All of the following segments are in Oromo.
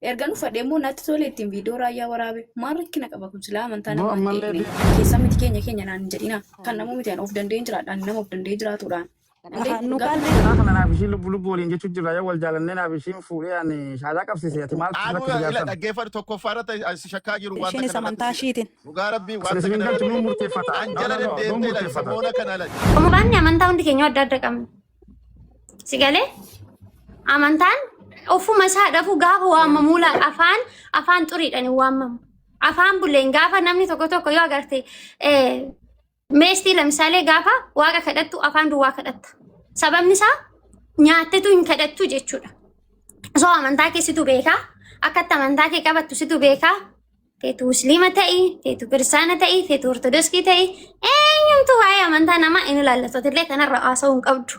Erga nu fadheemmoo natti tole ittiin viidiyoo raayyaa waraabee maal rakkina qaba kun silaa amantaa No, namaa ammallee eegne keessa miti keenya naan hin jedhina kan namuu miti of danda'een jiraadhaan nama of danda'ee jiraatuudhaan. Nu qalli kana naaf ishii lubbu waliin jechuun jirra yoo wal jaalannee naaf ishiin fuudhee ani shaadaa qabsiise ati maal Anu rakkisa ila jaarsan. dhaggeeffatu tokkoffaarratti shakkaa jiru waan isheen isa amantaa ishiitiin. Dhugaa rabbii waan Sirriin kana galchuun murteeffata. anjala deddeebi'ee ila samoona kana ila Umubaanni amantaa hundi keenya adda adda qabna. Sigalee amantaan ofuma isaa dhafu gaafa waamamu afaan xuriidhaan waamamu. Afaan bulleen gaafa namni tokko yoo agarte meestii lamsaalee gaafa waaqa kadhattu afaan duwwaa kadhatta. Sababni isaa nyaattetu hin kadhattu jechuudha. Osoo amantaa keessitu beekaa akkatti amantaa kee qabattu situ beekaa. Teetu musliima ta'i, teetu kiristaana ta'i, teetu ortodoksii ta'i. Eenyumtu waa'ee amantaa namaa inni ilaallatotillee kanarra haasa'uu hin qabdu.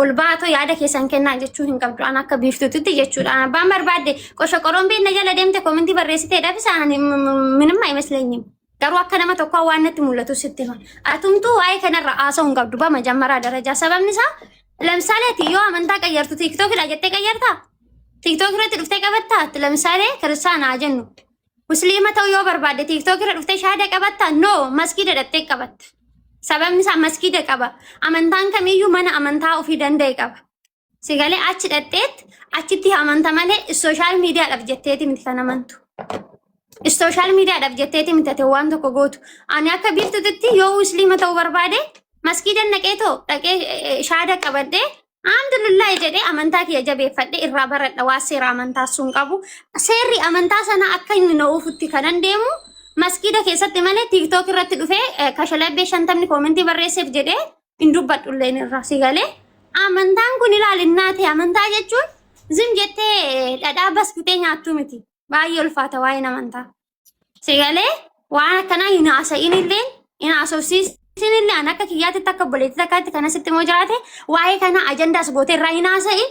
Ol baatoo yaada keessan kennaa jechuu hin qabdu. An akka biiftuutti jechuudha. Abbaan barbaadde qosha qorombiin na jala deemte koomentii barreessiteedhaaf isaan minimma iመስለኝም. Garuu akka nama tokko waan natti mul'atu sitti hima. Atumtuu waa'ee kanarra haasa'uu hin qabdu በመጀመሪያ ደረጃ sababni isaa ለምሳሌ yoo amantaa qayyartu tiiktookidha jettee qayyartaa? Tiiktook irratti dhuftee qabattaa? ለምሳሌ ክርስቲያን haa jennu. Musliima ta'uu yoo barbaadde tiiktook irra dhuftee shahaada qabattaa? No, masgiida dhattee qabatta. Sababni isaa masgiida qaba. Amantaan kamiyyuu mana amantaa ofii danda'e qaba. Sigalee achi dhatteetti achitti amanta malee sooshaal miidiyaadhaaf jetteeti miti kan amantu. Sooshaal miidiyaadhaaf jetteeti miti ati waan tokko gootu. Ani akka biiftuutti yoo musliima ta'uu barbaade masgiida dhaqee shahaada qabadhee alhamdulillah jedhee amantaa kiyya jabeeffadhe irraa baradha waa seera amantaa sun qabu. Seerri amantaa sana akka inni na'uufutti kanan deemu masgiida keessatti malee tiiktook irratti dhufee kashalabbee 50 koomentii barreesseef jedhee hin dubbadhulleen irraa sigalee amantaan kun ilaalinnaate amantaa jechuun zim jettee dhadhaa baskitee nyaattu miti baay'ee ulfaata waa'een amantaa sigalee waan akkanaa hin haasa'inilleen hin haasofsiisinillee an akka kiyyaatitti akka obboleettii takkaatti kanasitti moo jiraate waa'ee kana ajandaas gootee irraa hin haasa'in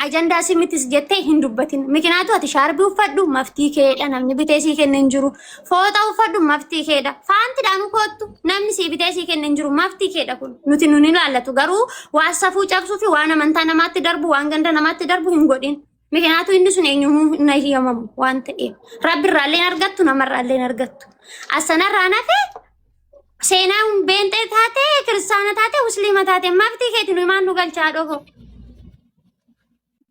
ajandaa simitis jettee hin dubbatin. Mikinaatu ati shaarbii uffadhu maftii keedha namni biteesii kenna hin jiru. Fooxaa uffadhu maftii keedha. Faantiidhaan koottu namni sii biteesii kenna hin jiru maftii keedha kun. Nuti nun ilaallatu garuu waan safuu cabsuu fi waan amantaa namaatti darbu waan ganda namaatti darbu hin godhin. Mikinaatu inni sun eenyumuu hin ayyamamu waan ta'eef. Rabbi irraalleen argattu namarraalleen argattu. Asanarraa nafee seenaan beentee taate kiristaana taate musliima taate maftii keetiin himaan nu galchaa dhofo.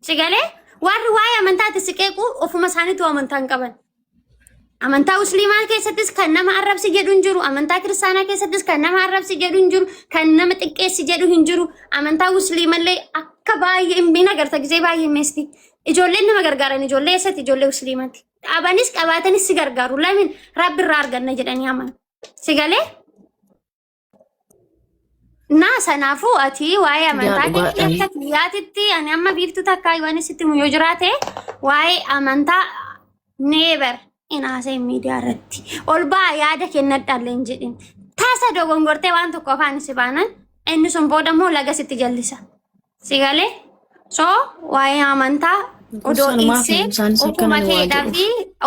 Sigalee warri waa'ee amantaatti siqeequ ofuma isaaniitu amantaan qaban. Amantaa musliimaa keessattis kan nama arrabsi jedhu hin jiru. Amantaa kiristaanaa keessattis kan nama arrabsi jedhu hin jiru. Kan nama xiqqeessi jedhu hin jiru. Amantaa musliimallee akka baay'ee hin agarta gisee baay'ee meesti. Ijoolleen nama gargaaran ijoollee eessatti ijoollee musliimaatti. Dhaabanis qabaatanis si gargaaru. Lamin rabbi irraa arganna jedhanii amanu. Sigalee naa sanaafuu ati waa'ee amantaa keessa kiyyaatitti ani amma biiftuu takkaa waan sitti yoo jiraate waa'ee amantaa neebar inaasee miidiyaa irratti ol ba'aa yaada kennadhaallee hin jedhin taasa dogongortee waan tokko afaan si baanan inni sun booda immoo laga sitti jallisa sigalee soo waa'ee amantaa odoo ibsee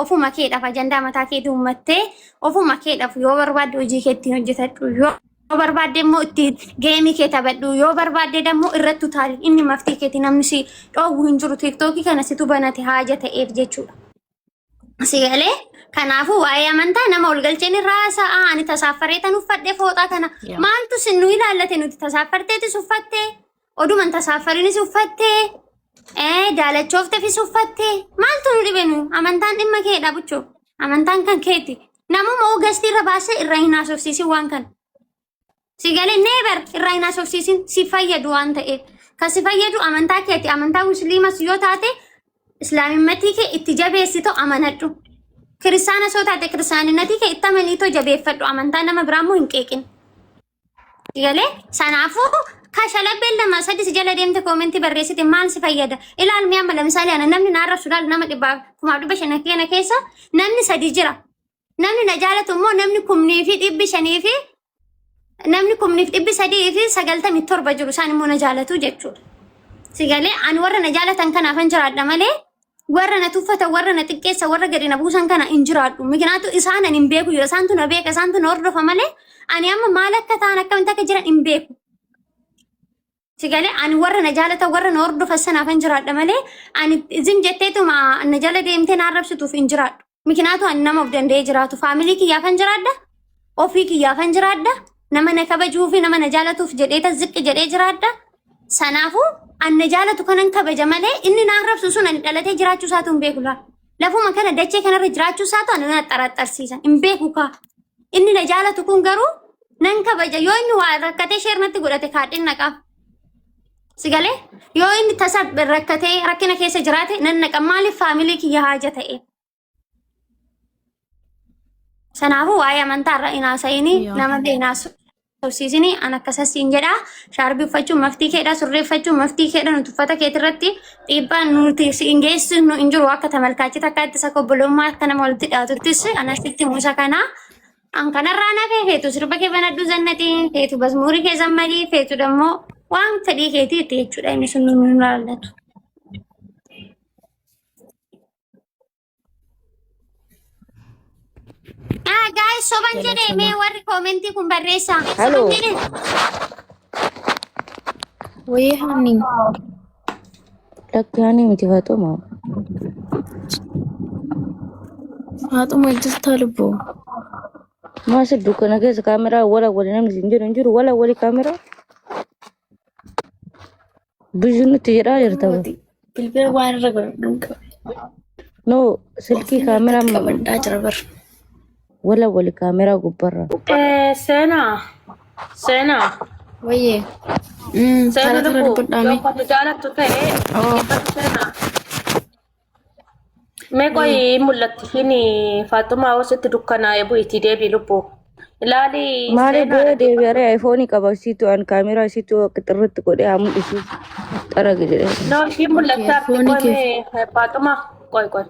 ofuma keedhaaf ajandaa mataa keetii uummattee ofuma keedhaaf yoo barbaadde hojii keettiin hojjetadhu yoo barbaadde immoo itti geemii kee taphadhu yoo barbaadde dammoo irratti utaali inni maftii keetii namni si dhoowwu hin jiru tiiktookii kana situ banate haaja ta'eef jechuudha. Sigalee kanaafuu waa'ee amantaa nama ol galcheen irraa haasa'aa ani tasaaffareetan uffadhee fooxaa kana maaltu sinnu ilaallate nuti tasaaffarteetis uffattee oduman tasaaffarinis uffattee daalachoofteefis uffattee maaltu nu dhibe nu amantaan dhimma keedha buchoo amantaan kan keeti namuma ogastii irra baasee irraa hin haasofsiisin waan kana. Sigalee neebar irraa hin haasofsiisin si fayyadu waan ta'eef kan si fayyadu amantaa keeti amantaa musliimas yoo taate islaamimmatii kee itti jabeessitoo amanadhu kiristaana soo taate kiristaaninnatii kee itti amaniitoo jabeeffadhu amantaa nama biraammoo hin qeeqin. Sigalee sanaafuu kashalabbeen lama sadii si jala deemte koomentii barreessite maal si fayyada ilaalmi amma lamsaalee ana namni naarra sudaal nama 1,500 keessa namni sadii jira namni na jaalatu immoo namni 1,500 namni 1,397 jiru isaan immoo na jaalatu jechuudha. Sigalee ani warra na jaalatan kanaafan jiraadha malee warra na tuffata warra na xiqqeessa warra gadi na buusan kana hin jiraadhu. Mikinaatu isaan ani hin beeku jira isaantu na beeka isaantu na hordofa malee ani amma maal akka ta'an akkamitti akka jiran hin beeku. sigale ani warra na jaalata warra na hordofa sanaaf hin jiraadha malee ani izin jetteetuma na jala deemtee na arrabsituuf hin jiraadhu. Mikinaatu ani nama of danda'ee jiraatu faamilii kiyyaaf hin jiraadha. Ofii kiyyaaf hin jiraadha. Nama na kabajuu fi nama na jaalatuuf jedhee ziqqi jedhee jiraadha. Sanaafuu ani na jaalatu kanan kabaja malee inni na arrabsu sun ani dhalatee jiraachuu isaatu hin beeku laa. Lafuma kana dachee kanarra jiraachuu isaatu ani na xaraxarsiisa hin beeku kaa. Inni na jaalatu kun garuu nan kabaja yoo inni waa rakkatee sheernatti godhate kaadhin naqaaf. Sigalee yoo inni tasa rakkatee rakkina keessa jiraate nan naqa maaliif faamilii kiyya haaja ta'e. Sanaafuu waa'ee amantaarra inaasa'inii nama inaasu. Tawsiisini ana akkasasiin jedha shaarbii uffachuun maftii keedha surree uffachuun maftii keedha nuti uffata keetirratti dhiibbaan nuti siin geessinu hin jiru akka tamalkaachita akka ittisa obbolummaa akka nama walitti dhiyaatuttis anasitti muusa kana an kanarraa nafee feetu sirba kee banadhu zannati feetu basmuurii kee zammadii feetu dammoo waan fedhii keetii itti jechuudha inni sun nu ilaallatu. Guys, soban jedhe mee warri koomentii kun barreessaa. Hello. Wayii hani. Lakkaanii miti Faatuma. Faatuma ejjirtaa lubbuu. Maasii dukkana keessa kaameraa wala wali namni hin jiru wala wali kaameraa. Biyyu nuti jedhaa jirta. Bilbila waan irra godhan qabe. No, silkii kaameraa qabadhaa jira bar. wala wali kamera gubbarra. Sena. Wayye. Sena lubu. Yo patu jalan tu teh. Sena. Mekoi mulat ini Fatuma awasiti dukkana ibu iti debi lubu. Ilali. Mari boleh debi are iPhone kabar situ an kamera situ keterut kode amu isi tara gitu. No, si mulat tapi koi Fatuma koi.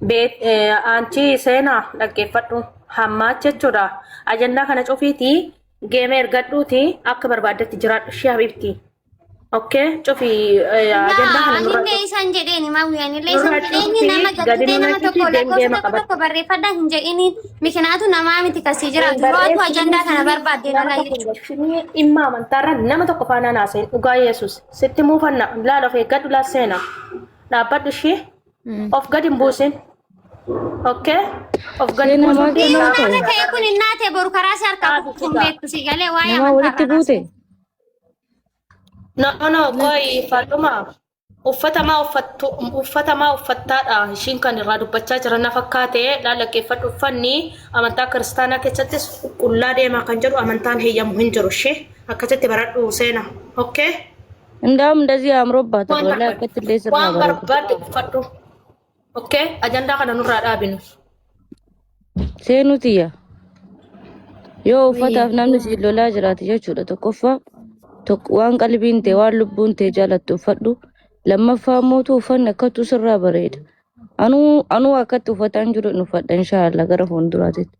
Bet anci Sena lagi fatu hamma cecura agenda kana cofiti gamer gadduti akka barbaadatti jiraadhu shi habibti okay cofi agenda kana nurra isan jedheni ma wiyani leesan jedheni nama gaddee nama tokko lakkoofsa barreeffadha hin jedheni mikinaatu nama miti kasi jiraatu roatu agenda kana barbaadde lala jechuudha imma amantaarra nama tokko faana naaseen dhugaa Yesuus sitti muufanna laala of eeggadhu laa Sena dhaabbadhu shi of gad hin buusin. Okay. Of gadi nama kayak kun innate boru karasi harka kumbe kusigale waya mantara. No koi Fatuma uffata ma uffattaadha ishiin kan irraa dubbachaa jiran na fakkaate laalaqeeffadhu uffanni amantaa kiristaanaa keessattis qullaa deemaa kan jedhu amantaan heeyyamu hin jiru ishee akkasitti baradhu Sena. Okay. Ndaam እንደዚህ አምሮባት ወላ ከተለይ ስራ barbaadde uffadhu. Okay, agenda kana nurraa dhaabinu. Seenutiya. Yoo uffataaf namni si lolaa jiraate jechuudha tokkoffaa waan qalbiin ta'e waan lubbuun ta'e jaalattu uffadhu lammaffaa mootu uffanni akkatu sirraa bareeda. Anuu akkatti uffataan jiru uffadha inshaallah gara fuulduraatitti.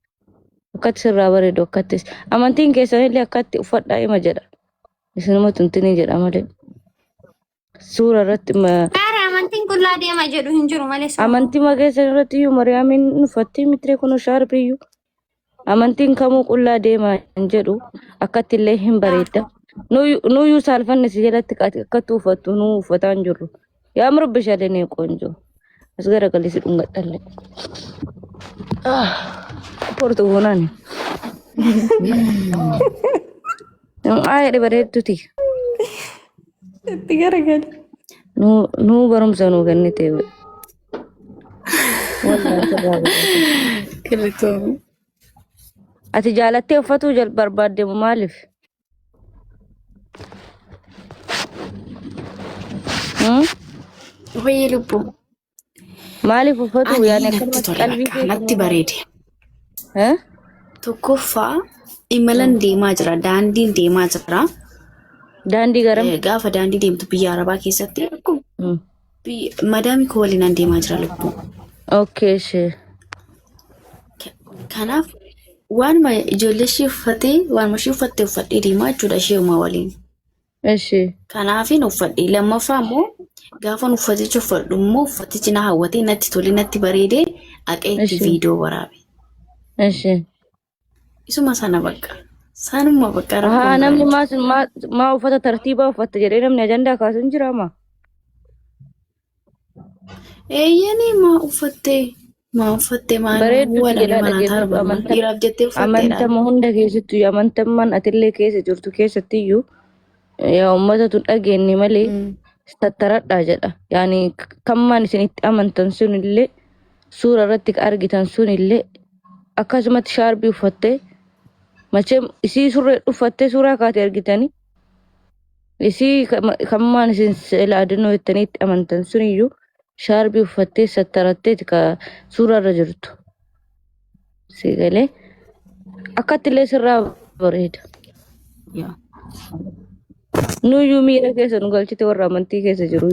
Akkatti sirraa bareedu akkattis amantiin keessan illee akkatti uffadhaa ima jedha. Isinuma tuntinii jedha malee. Suura irratti amantiin qullaa deema jedhu hin jiru malee. Amantii mageessan irratti iyyuu Mariyaamin uffattee mitire kun shaarbiyyuu. Amantiin kamuu qullaa deema hin jedhu akkatti illee hin bareedda. Nuyyuu saalfanne si jalatti akkatti uffattu nuu uffataan jirru. Yaa marbishaalee nee qoonjoo. As gara galisi dhungadhalle. Portu goonani. Ayah bareedduti. Itti garagali. Nu barumsa nu kennite. Kirritoomi. Ati jaalattee uffatuu barbaadde maaliif? Wayii lubbuu. Maaliif uffatuu yaani qalbii natti bareede. Tokkoffaa imalan deemaa jira daandiin deemaa jira. Daandii garam? Gaafa daandii deemtu biyya Arabaa keessatti madaami koo waliin deemaa jira lubbuu. Okay shee. Kanaaf waanuma ijoollee ishee uffattee waanuma ishee uffattee uffadhee deemaa jechuudha isheeuma waliin. Ishee. Kanaafin uffadhee lammaffaa immoo gaafa uffaticha uffadhu immoo uffatichi na hawwatee natti tolee natti bareedee akka itti viidiyoo waraabe. Ishee. Isuma sana bakka Saanuma bakka rakkoon haa namni biraa maa uffata tartiibaa uffatta jedhee namni ajandaa kaasu hin jiraama. eeyyanii maa uffattee maal Bareedduuti waladha jedhaa mana dhageeffadhu taarba dhiiraaf jettee uffatteedhaan. amantama hunda keessattuu amantamman atillee keessa jirtu keessattiyyuu yaa uummatatu dhageenye malee tattaradhaa jedha. Yaani kammaan isinitti amantan sunillee suura irratti argitan sunillee akkasumatti shaarbii uffattee macheem isii surree uffattee suuraa kaatee argitanii isii kammaan isin seelaadinoo jettaniitti amantan suniyyuu shaarbii uffattee sattaratteeti ka suuraa irra jirtu. Sigalee akkattillee sirraa bareeda. Nuyyuu miira keessa nu galchite warra amantii keessa jiru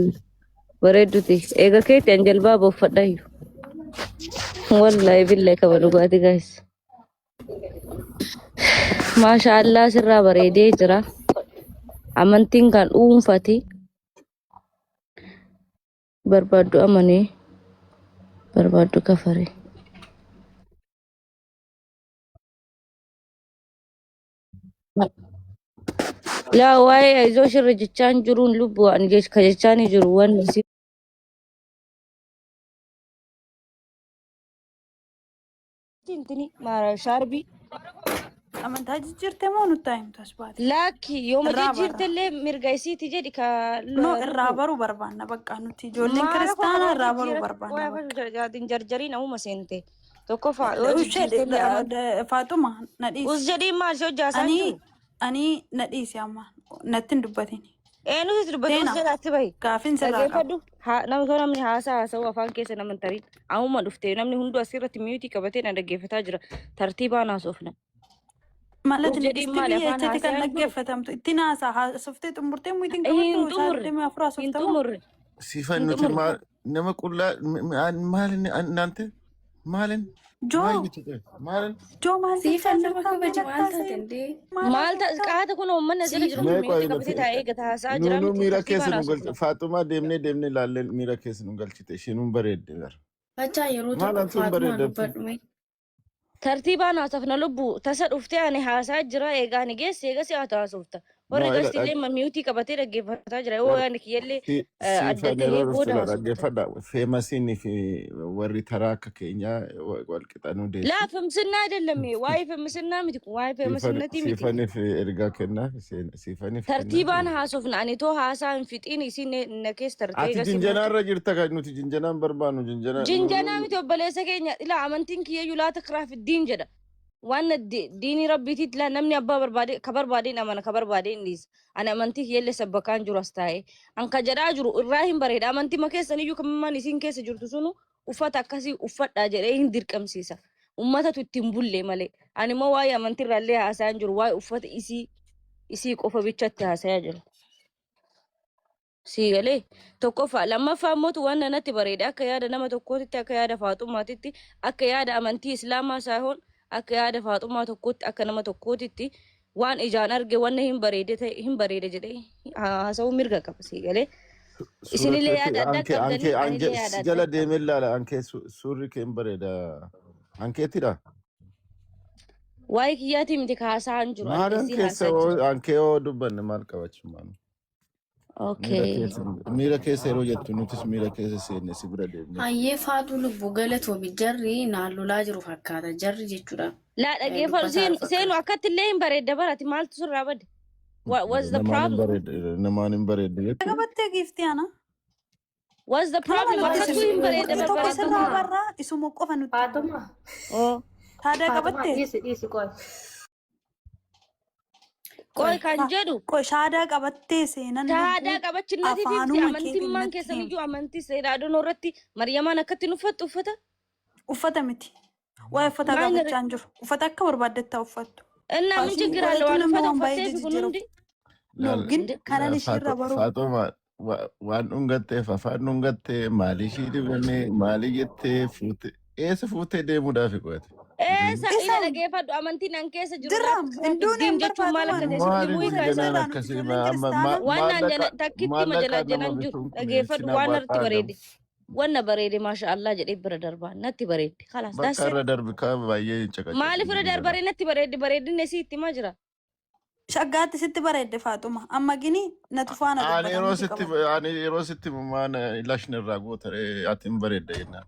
bareedduti. Eega keetti an jalbaa booffadhaayyu. Wallahi billahi kaba dhugaati guys. Maashaallah sirraa bareedee jira. Amantiin kan dhuunfati. Barbaaddu amanee barbaaddu kafaree. Laa waa'ee izoo shirra jechaan jiruun lubbu ani ka jechaanii jiru wanni si tintini mara shaarbii Amantaa jijjiirtee moo nutti himtu as baate? laakki yooma Irraa barra. jijjiirtellee mirga isiiti jedhi ka No irraa baruu barbaanna bakka nuti ijoolleen kiristaanaa irraa baruu barbaanna. barbaanna jarjarii namuma seente tokko faa yoo jijjiirtellee Ushee Faatuma na dhiisi. us jedhii maal si hojjaasaa jiru Ani na dhiisi amma natti hin dubbatin. eenyutu dubbate us Seenaa. jedhaatti bahi Gaafin sirraa qaba. dhaggeeffadhu namni haasaa haasa'u afaan keessa nama hin tarin ammuma dhufte namni hunduu asirratti miyuutii qabatee na dhaggeeffataa jira tartiibaan haasofna. Malati jedhii dhiisti maali biyya afaan jettee kan haasa'aa jiru? dhaggeeffatamtu ittiin haasaa haasoftee xumurtee muitiin Hin qabatu xumurre sa'aatii afur hin haasoftamu. xumurre Sifan hin nuti xumurre. nama qullaa maalin እናንተ maalin Joo maalin joo maal siifan jechaa nama jirta kabaja amma maal taasise? taate indee Maal qaata kun uummanni asirra jiru kun mee qoy miyuutii qabatee taa'ee eeggata haasaa jira nu miti miira keessa tartiibaan nu haasofna. galchite Faaxumaa deemnee ilaallee miira keessa nu galchite ishiin bareedde gar Bachaa yeroo maal tokko antuun Faatumaa bareeddatti dubbadhume. Tartiibaan haasofna lubbu tasa dhuftee ani haasaa jira eegaa ni geesse eegas haa taasofta. Warri no gastillee miyuutii qabatee dhaggeeffataa jira yoo ani kiyyallee adda Sifan tahee yeroo booda dhuftu haasofta. dhaggeeffadha feemasiinii fi warri taraa akka keenyaa wal qixanuu deessu Laa femisina አይደለም ዋይ femisina miti kun waa'ee femisinatii miti. siifaniif ergaa kennaa siifaniif Tartiibaan haasofna ani too haasaa hin fixiin isin na keessa tartee ati eegas jinjanaa irra jirta kan nuti jinjanaan barbaannu jinjanaa miti obboleessa keenya ila amantiin kiyyayyuu laata kiraaf diin jedha. Waan diinii rabbiitiit la namni abbaa barbaade ka barbaadeen amana ka barbaadeen dhiisa. Ani amantii kiyyallee sabbakaan jiru as taa'ee. An ka jedhaa jiru irraa hin bareeda. Amantii ma keessaniyyuu kammaan isin keessa jirtu sunu uffata akkasii uffadhaa jedhee hin dirqamsiisa. Ummatatu ittiin bulle malee. Ani immoo waa'ee amantii irraallee haasa'aa jiru waa'ee uffata isii qofa bichatti haasa'aa jiru. Siigalee tokkoffaa lammaffaa immoo waan natti bareede akka yaada nama tokkootitti akka yaada Faaxumaatitti akka yaada amantii Islaamaa saahoon akka yaada Faaxumaa tokkootti akka nama tokkootitti waan ijaan arge wanna hin bareede jedhee haasa'uu mirga qaba siigalee. Isinillee yaada adda qabdanii anillee yaada adda jala qaba. deemee ilaala ankee suurri kee hin bareeda ankeetidha Waa'ee kiyyaatii miti ka haasa'aan jiru maal ani isii ankeessa haasa'aa jiru. ankee yoo dubbanne maal qabachuu maal Okay. miira keessa yeroo jettu nutis miira keessa seenne si bira deemne Hayyee Faatuu lubbuu galatoomi jarri naan lolaa jiru fakkaata jarri jechuudha. Laa dhaggeeffatu seenu akkatti illee hin bareedda barati maaltu sirraa badde? What's the problem? namaan hin bareedde jettu Qabattee giiftii ana. What's the problem? Akkattuu hin bareedda Tokko sirraa barbaaddu. barraa isuma qofa nutti. Faatuma. Oh. Taadaa qabattee. Dhiisi qoy. Qoy kan jedhu Qoy shaadaa qabattee seenan. taadaa qabachinnatiif afaanuma amantiin maan keetiin keessaniyyuu amantii seeraadonoo irratti Maryamaan akkatti uffattu uffata. Uffata miti. Waa'ee uffata Maal gaafachaa hin jiru. Uffata akka barbaaddetti uffattu. Innaa min Faashinii ችግር አለ waan godhatuun uffata nama baay'ee uffatteef kun hundi. No gin kanan ishiirra baruu. Faaxuma waan dhungatteef afaan dhungattee maalii ishii dibannee maalii jettee fuute eessa fuutee deemuudhaaf qo'ate Eessa ila dhaggeeffadhu amantiin an keessa jiru Dirram hinduun diin hin jechuun maal akka ta'e sitti himuu hiikaa isaa. maaliif akkasii Waan naan jala takkitti majalajjanan jiru dhaggeeffadhu waan natti bareede. Wanna bareede maasha Allah jedhee bira darbaa natti bareede. Kalaas bakka irra darbi kaa baay'ee hin caqacaqa maaliif irra darbare natti bareede bareedinne si itti himaa jira. shaggaatti sitti bareedde Faatuma amma gini natu faana ani yeroo sitti maan ilashni irraa gootare atiin bareedda jennaan.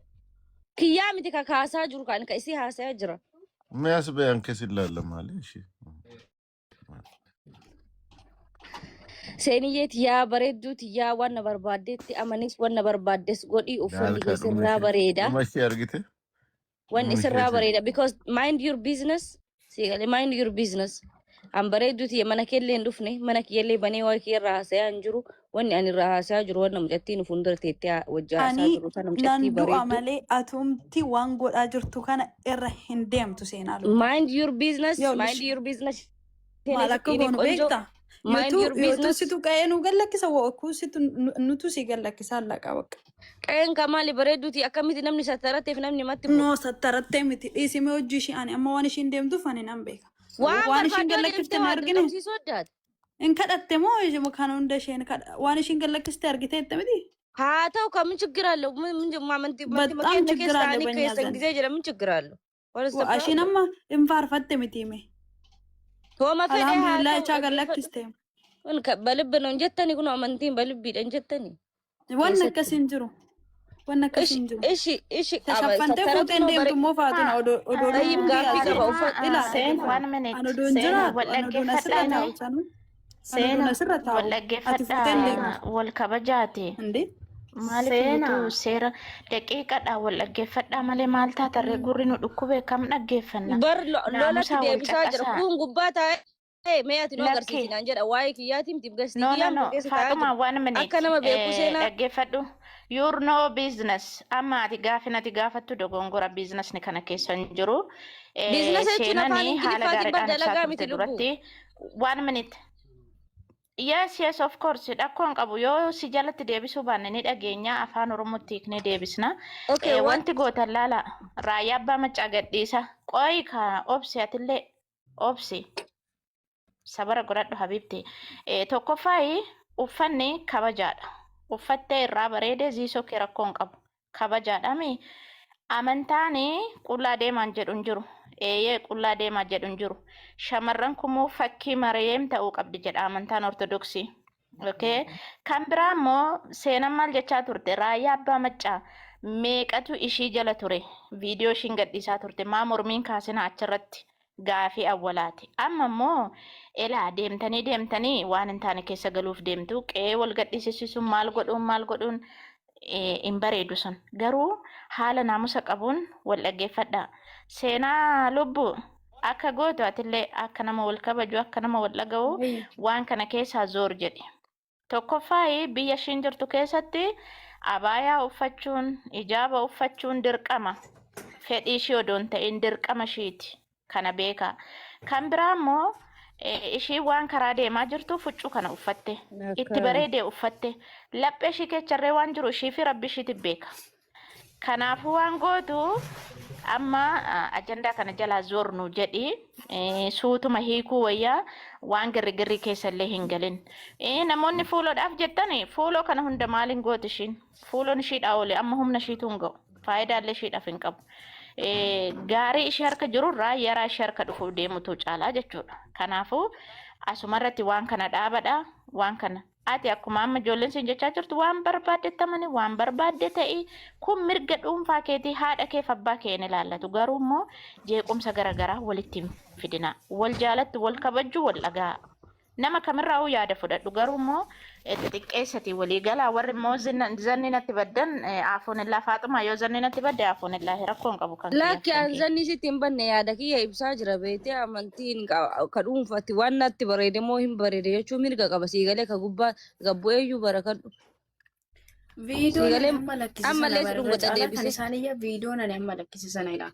Kiyyaa miti kakaasaa jiru kan ka isii haasaa jira. Mee as bayan keessa ilaalla maali ishee. Seeniyyeet yaa bareedduuti yaa waan na barbaaddeetti amanis waan na barbaaddes godhii uffanni keessirraa bareeda. Dhumashee argite? Waan isirraa bareeda because mind your business. Sigalee mind your business. An bareedduuti mana keellee hin dhufne mana kiyyallee banee waa kiyyarraa haasaa hin jiru. Wanni ani irraa haasaa jiru waan namjattiin fuuldura teettee wajjaa haasaa jiru sana namjattii bareeddu. Nan du'a malee atumti waan godhaa jirtu kana irra hin deemtu seenaa lubbu. Mind your business. Mind your business. Maal akka goonu beektaa? Mind your business. Situ qa'ee nu gallakkisa woo situ nutu si gallakkisa allaqa bakka. Qa'een kamaali bareedduuti akkamitti namni sattaratteef namni matti No sattarattee miti dhiisimee hojii ishee ani amma waan ishiin deemtuuf ani nan beeka. Waan ishiin gallakkiste hin argine. In kadhatte moo kan hunda isheen waan ishiin gallakkiste argiteette miti? Haa ta'u kam ችግር አለው ማመንቲ በጣም ችግር አለ በእኛ ዘንድ ጊዜ ጀረ ምን ችግር አለው አሽን አማ እንፋርፈት ምቲሜ ቶማ ፈደ አልሐምዱሊላህ ቻ ገለክስቴ በልብ ነው እንጀተኒ ኩኖ አመንቲን በልብ እንጀተኒ ወነከሲን ጅሩ ወነከሲን ጅሩ እሺ ተሸፈንተ ፎቶ እንደምቱ ሞፋቱ ነው ኦዶ ጠይብ ጋፊ ገባው ኢላ Seen one minute. አኖ ዶንጅራ Wallagge fadhaani. Seena wallagge fadhaa wal kabajaati. እንዴ Maaliif seera daqiiqadha wallagge fadhaa malee maal taatarree gurri nu dhukkube kam dhaggeeffanna. bar lolatti deebisaa jira kun gubbaa taa'ee meeyati nu agarsiisinaan jedha waa'ee kiyyaatiin tibgasti kiyyaan keessa Faatuma one minute. akka nama beeku seenaa Dhaggeeffadhu. Your no business. Amma ati gaaffinati gaafattu dogongora business ni kana keessa hin jiru. Business jechuun afaan Ingiliffaatiin baddalagaa miti duratti. One minute. Yes, of course. Dhakkoon qabu yoo si jalatti deebisuu baanne ni dhageenya afaan Oromootti ni deebisna. Wanti gootan laala raayyaa abbaa maccaa gadhiisa. Qoyi ka obsi atillee obsi. Sabara godhadhu habibti. Tokkoffaayi uffanni kabajaadha. Uffattee irraa bareedee ziisoo kee rakkoon qabu. Kabajaadhami. Amantaani qullaa deemaan jedhu hin jiru. Qullaa deemaa jedhu hin jiru. Shamarran kumuu fakkii Maariyeem ta'uu qabdi jedha amantaan Ortodoksii. Okay. Kan biraa immoo seenaan maal jechaa turte raayyaa abbaa maccaa meeqatu ishii jala ture. Viidiyoo ishiin gadhiisaa turte maa mormiin kaasina achirratti gaafii awwalaati. Amma immoo elaa deemtanii waan hin taane keessa galuuf deemtu qe'ee wal gadhiisisuun maal godhuun hin bareedu sun. Garuu haala naamusa qabuun wal dhaggeeffadha. Seenaa lubbu akka gootu atillee akka nama wal kabaju akka nama wal dhaga'u waan kana keessaa zoor jedhe. Tokkoffaayi biyya ishiin jirtu keessatti abaayaa uffachuun ijaaba uffachuun dirqama. Fedhii ishii odoo hin ta'in dirqama ishiiti. Kana beeka. Kan biraa immoo ishii waan karaa deemaa jirtu fuccuu kana uffatte. Itti bareedee uffatte. Laphee ishii keecharree waan jiru ishii fi rabbi ishiitti beeka. Kanaafuu waan gootu amma ajandaa kana jalaa zoornu jedhi suutuma hiikuu wayyaa waan girri keessallee hin galin. Namoonni fuuloodhaaf jettani fuuloo kana hunda maaliin gooti ishiin? Fuuloon ishiidhaa oole amma humna ishiitu hin ga'u. Faayidaallee ishiidhaaf hin qabu. Gaarii ishee harka jirurraa yaraa ishee harka dhufuuf deemutu caalaa jechuudha. Kanaafuu asumarratti waan kana dhaabadha. Waan kana ati akkuma amma ijoolleen siin jechaa jirtu waan barbaaddetamani waan barbaadde ta'e kun mirga dhuunfaa keetii haadha kee fi abbaa kee ni ilaallatu. Garuu immoo jeequmsa garaagaraa walitti hin fidina. Wal jaalatti wal kabajju wal dhagaa. Nama kamirraa yaada fudhadhu garuu immoo xixiqqeessati walii galaa warri immoo zanni natti baddan afuun illaa Faaxumaa yoo zanni natti badde afuun illaa rakkoon qabu kan lakki an zanni sitti hin banne yaada kiyya ibsaa jira beetee amantiin ka dhuunfatti waan natti bareede moo hin bareede jechuun mirga qaba siigalee ka gubbaa gabbu'eeyyuu barakadhu. Viidoon amma lakkisisan viidoon ani amma lakkisisanidha.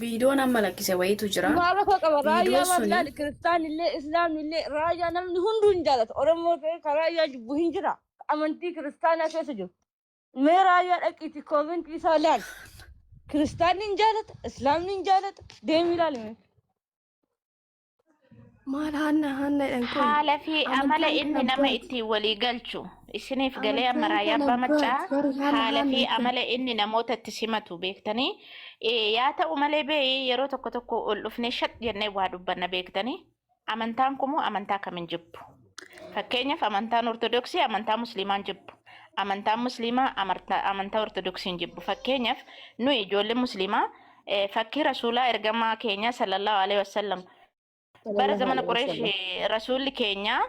Viidoon amma lakkise wayitu jira. Maala koo qaba raayyaa mallaal kiristaanillee islaamillee raayyaa namni hunduu hin jaalatu Oromoo ta'e ka raayyaa jibbu hin jira amantii kiristaanaa keessa jiru. Mee raayyaa dhaqiiti koomentii isaa laal kiristaanni hin jaalata islaamni hin jaalata deemi ilaalime. Maal hanna haala fi amala inni nama ittiin walii galchu isiniif galee amma raayyaa abbaa maccaa haala fi amala inni namoota itti simatu beektanii yaa ta'u malee bee yeroo tokko ol dhufnee shat jennee waa dubbanna beektanii amantaan kun amantaa kamiin jibbu. Fakkeenyaaf amantaan ortodoksii amantaa musliimaan jibbu. Amantaan musliimaa amantaa ortodoksiin jibbu. Fakkeenyaaf nuyi ijoollee musliimaa fakkii rasuulaa ergamaa keenya sallallahu alaihi wasallam bara zamana Qureesh rasuulli keenya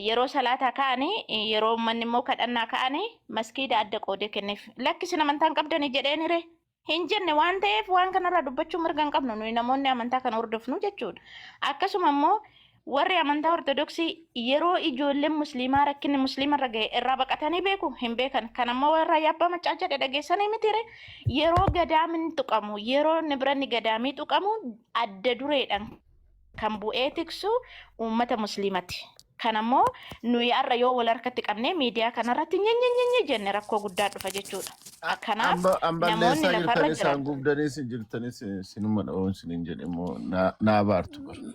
yeroo salaataa ka'anii yeroo manni immoo kadhannaa ka'anii maskiida adda qoodee kenneef. Lakkisi amantaan qabdanii jedheenire hin jenne waan ta'eef waan kanarraa dubbachuu mirga hin qabnu nuyi namoonni amantaa kana hordofnu jechuudha. Akkasuma immoo warri amantaa ortodoksii yeroo ijoolleen musliimaa rakkinni musliimarra ga'e irraa baqatanii beeku hin beekan. Kan ammoo warra yabbaa maccaa jedhe dhageessanii mitire yeroo gadaamin tuqamu yeroo nibranni gadaamii tuqamu adda dureedhaan kan bu'ee tiksu uummata musliimati. Kan ammoo nuyi har'a yoo wal harkatti qabnee miidiyaa kanarratti nyenyenyenye jenne rakkoo guddaa dhufa jechuudha. Kanaaf namoonni lafarra jiran gubdanis jirtanis sinuma dha'oon sinin jedhe immoo naa baartu bara.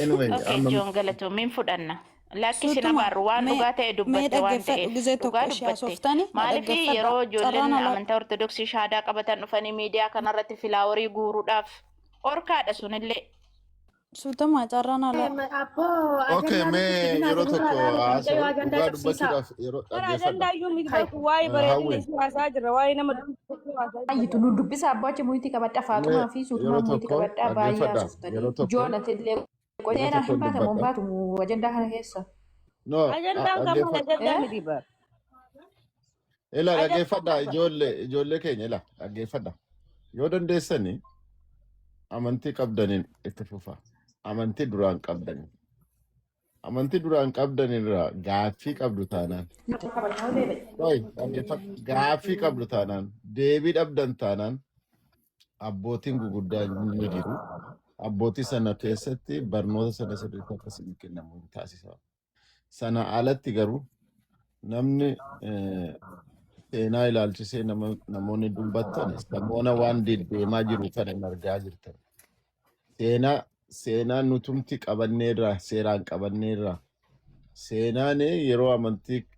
Anyway, Joon galatoomiin fudhanna. Lakki namarru waan dhugaa ta'e dubbatte waan ta'eef dhugaa dubbatte. Maaliif yeroo ijoolleen amantaa ortodoksii shaadaa qabatan dhufanii miidiyaa kanarratti filaaworii guuruudhaaf orkaadha sunillee. Suutama carraan ala. Okay, mee yeroo tokko haasa'u dhugaa dubbachuudhaaf yeroo dhaggeeffadha. Waa'ee bareedina siyaasaa jira waa'ee nama Ayitu nu dubbisa abbaachi muhitii qabadha Faatumaa fi Suutumaa muhitii qabadha baay'ee asuftanii. Joonatan illee qoteera hin baatamu hin baatu ajandaa kana keessa. No, ajandaan qabu ajandaa miti bara. ila dhaggeeffadha ijoollee keenya ila dhaggeeffadha. Yoo dandeessanii amantii qabdaniin itti fufa. Amantii duraan qabdaniin. Amantii duraan qabdanirraa gaaffii qabdu taanaan. Gaaffii qabdu taanaan deebii dhabdan taanaan abbootiin guguddaan ni jiru. Abbootii sana keessatti barnoota sana sirriitti akkasiin kennamu taasisa. Sana alatti garuu namni seenaa ilaalchisee namoonni dubbattan namoota waan deddeemaa jiru kan hin argaa jirtan. Seenaan nutumti qabanneerraa seeraan qabanneerraa seenaan yeroo